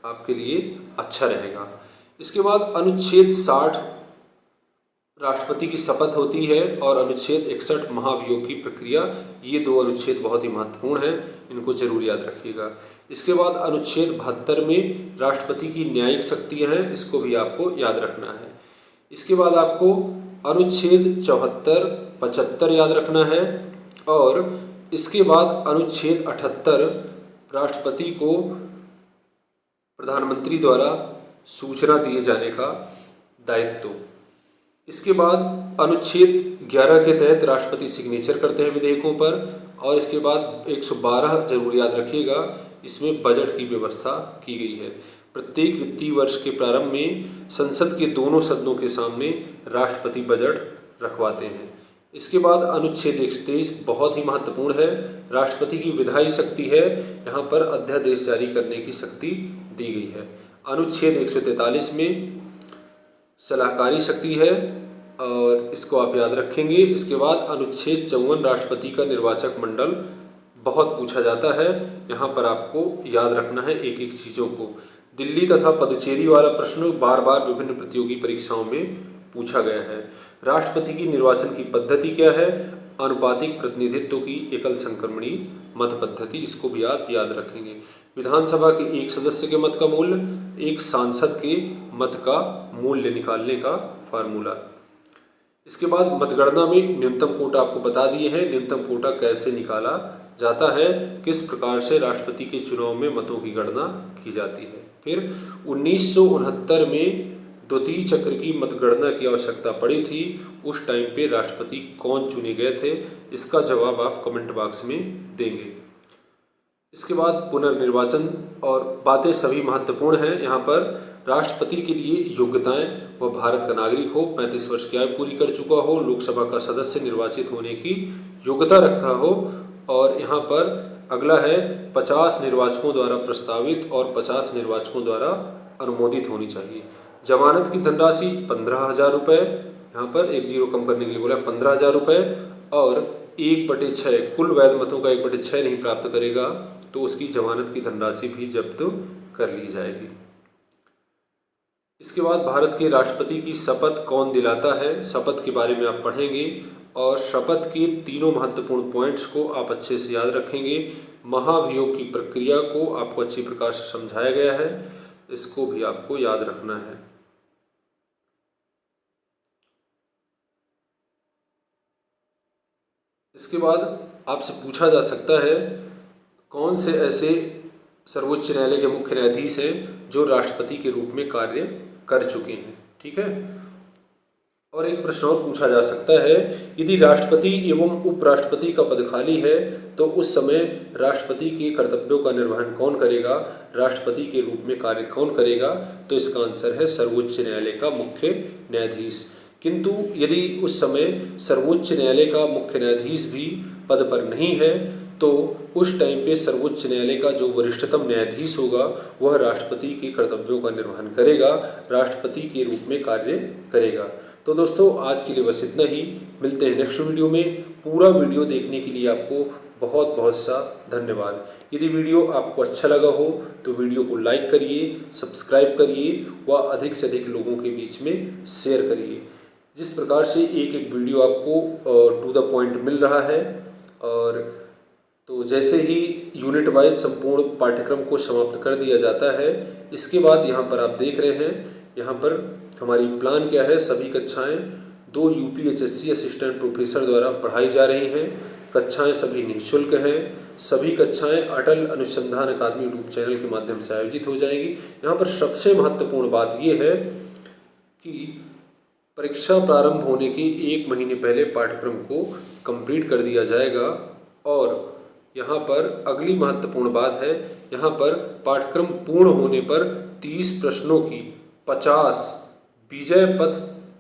आपके लिए अच्छा रहेगा। इसके बाद अनुच्छेद 60 राष्ट्रपति की शपथ होती है और अनुच्छेद 61 महाभियोग की प्रक्रिया, ये 2 अनुच्छेद बहुत ही महत्वपूर्ण हैं, इनको जरूर याद रखिएगा। इसके बाद अनुच्छेद 72 में राष्ट्रपति की न्यायिक शक्तियाँ हैं, इसको भी आपको याद रखना है। इसके बाद आपको अनुच्छेद 74, 75 याद रखना है और इसके बाद अनुच्छेद 78 राष्ट्रपति को प्रधानमंत्री द्वारा सूचना दिए जाने का दायित्व। इसके बाद अनुच्छेद 11 के तहत राष्ट्रपति सिग्नेचर करते हैं विधेयकों पर, और इसके बाद 112 जरूर याद रखिएगा, इसमें बजट की व्यवस्था की गई है। प्रत्येक वित्तीय वर्ष के प्रारंभ में संसद के दोनों सदनों के सामने राष्ट्रपति बजट रखवाते हैं। इसके बाद अनुच्छेद 123 बहुत ही महत्वपूर्ण है, राष्ट्रपति की विधायी शक्ति है, यहाँ पर अध्यादेश जारी करने की शक्ति दी गई है। अनुच्छेद 143 में सलाहकारी शक्ति है और इसको आप याद रखेंगे। इसके बाद अनुच्छेद 54 राष्ट्रपति का निर्वाचक मंडल बहुत पूछा जाता है, यहाँ पर आपको याद रखना है एक एक चीज़ों को। दिल्ली तथा पुदुचेरी वाला प्रश्न बार बार विभिन्न प्रतियोगी परीक्षाओं में पूछा गया है। राष्ट्रपति की निर्वाचन की पद्धति क्या है, अनुपातिक प्रतिनिधित्व की एकल संक्रमणी मत पद्धति, इसको भी आप याद रखेंगे। विधानसभा के एक सदस्य के मत का मूल्य, एक सांसद के मत का मूल्य निकालने का फार्मूला। इसके बाद मतगणना में न्यूनतम कोटा आपको बता दिए हैं, न्यूनतम कोटा कैसे निकाला जाता है, किस प्रकार से राष्ट्रपति के चुनाव में मतों की गणना की जाती है। फिर 1969 में द्वितीय चक्र की मतगणना की आवश्यकता पड़ी थी, उस टाइम पे राष्ट्रपति कौन चुने गए थे, इसका जवाब आप कमेंट बॉक्स में देंगे। इसके बाद पुनर्निर्वाचन और बातें सभी महत्वपूर्ण हैं। यहाँ पर राष्ट्रपति के लिए योग्यताएं, वह भारत का नागरिक हो, 35 वर्ष की आयु पूरी कर चुका हो, लोकसभा का सदस्य निर्वाचित होने की योग्यता रखता हो, और यहाँ पर अगला है 50 निर्वाचकों द्वारा प्रस्तावित और 50 निर्वाचकों द्वारा अनुमोदित होनी चाहिए। जमानत की धनराशि 15,000 रुपये, यहाँ पर एक जीरो कम करने के लिए बोला 15,000 रुपये, और 1/6 कुल वैध मतों का 1/6 नहीं प्राप्त करेगा तो उसकी जमानत की धनराशि भी जब्त कर ली जाएगी। इसके बाद भारत के राष्ट्रपति की शपथ कौन दिलाता है, शपथ के बारे में आप पढ़ेंगे और शपथ के तीनों महत्वपूर्ण पॉइंट्स को आप अच्छे से याद रखेंगे। महाभियोग की प्रक्रिया को आपको अच्छी प्रकार से समझाया गया है, इसको भी आपको याद रखना है। इसके बाद आपसे पूछा जा सकता है कौन से ऐसे सर्वोच्च न्यायालय के मुख्य न्यायाधीश हैं जो राष्ट्रपति के रूप में कार्य कर चुके हैं, ठीक है। और एक प्रश्न और पूछा जा सकता है, यदि राष्ट्रपति एवं उपराष्ट्रपति का पद खाली है तो उस समय राष्ट्रपति के कर्तव्यों का निर्वहन कौन करेगा, राष्ट्रपति के रूप में कार्य कौन करेगा, तो इसका आंसर है सर्वोच्च न्यायालय का मुख्य न्यायाधीश। किंतु यदि उस समय सर्वोच्च न्यायालय का मुख्य न्यायाधीश भी पद पर नहीं है तो उस टाइम पे सर्वोच्च न्यायालय का जो वरिष्ठतम न्यायाधीश होगा वह राष्ट्रपति के कर्तव्यों का निर्वहन करेगा, राष्ट्रपति के रूप में कार्य करेगा। तो दोस्तों आज के लिए बस इतना ही, मिलते हैं नेक्स्ट वीडियो में। पूरा वीडियो देखने के लिए आपको बहुत बहुत सा धन्यवाद। यदि वीडियो आपको अच्छा लगा हो तो वीडियो को लाइक करिए, सब्सक्राइब करिए व अधिक से अधिक लोगों के बीच में शेयर करिए। जिस प्रकार से एक एक वीडियो आपको टू द पॉइंट मिल रहा है, और तो जैसे ही यूनिट वाइज संपूर्ण पाठ्यक्रम को समाप्त कर दिया जाता है, इसके बाद यहाँ पर आप देख रहे हैं, यहाँ पर हमारी प्लान क्या है, सभी कक्षाएं 2 UPHSC असिस्टेंट प्रोफेसर द्वारा पढ़ाई जा रही हैं। कक्षाएं सभी निःशुल्क हैं। सभी कक्षाएं अटल अनुसंधान अकादमी यूट्यूब चैनल के माध्यम से आयोजित हो जाएगी। यहाँ पर सबसे महत्वपूर्ण बात ये है कि परीक्षा प्रारंभ होने के 1 महीने पहले पाठ्यक्रम को कंप्लीट कर दिया जाएगा। और यहाँ पर अगली महत्वपूर्ण बात है, यहाँ पर पाठ्यक्रम पूर्ण होने पर 30 प्रश्नों की 50 विजय पथ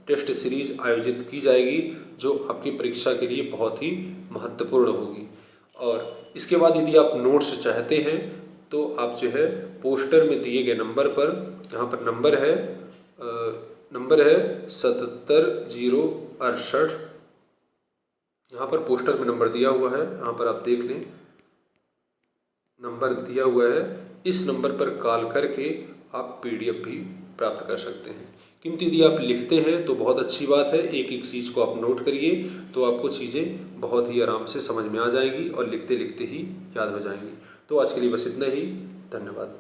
टेस्ट सीरीज आयोजित की जाएगी, जो आपकी परीक्षा के लिए बहुत ही महत्वपूर्ण होगी। और इसके बाद यदि आप नोट्स चाहते हैं तो आप जो है पोस्टर में दिए गए नंबर पर, यहाँ पर नंबर है 77 068, यहाँ पर पोस्टर में नंबर दिया हुआ है, यहाँ पर आप देख लें, नंबर दिया हुआ है। इस नंबर पर कॉल करके आप PDF भी प्राप्त कर सकते हैं। किंतु यदि आप लिखते हैं तो बहुत अच्छी बात है, एक एक चीज़ को आप नोट करिए तो आपको चीज़ें बहुत ही आराम से समझ में आ जाएंगी और लिखते लिखते ही याद हो जाएंगी। तो आज के लिए बस इतना ही, धन्यवाद।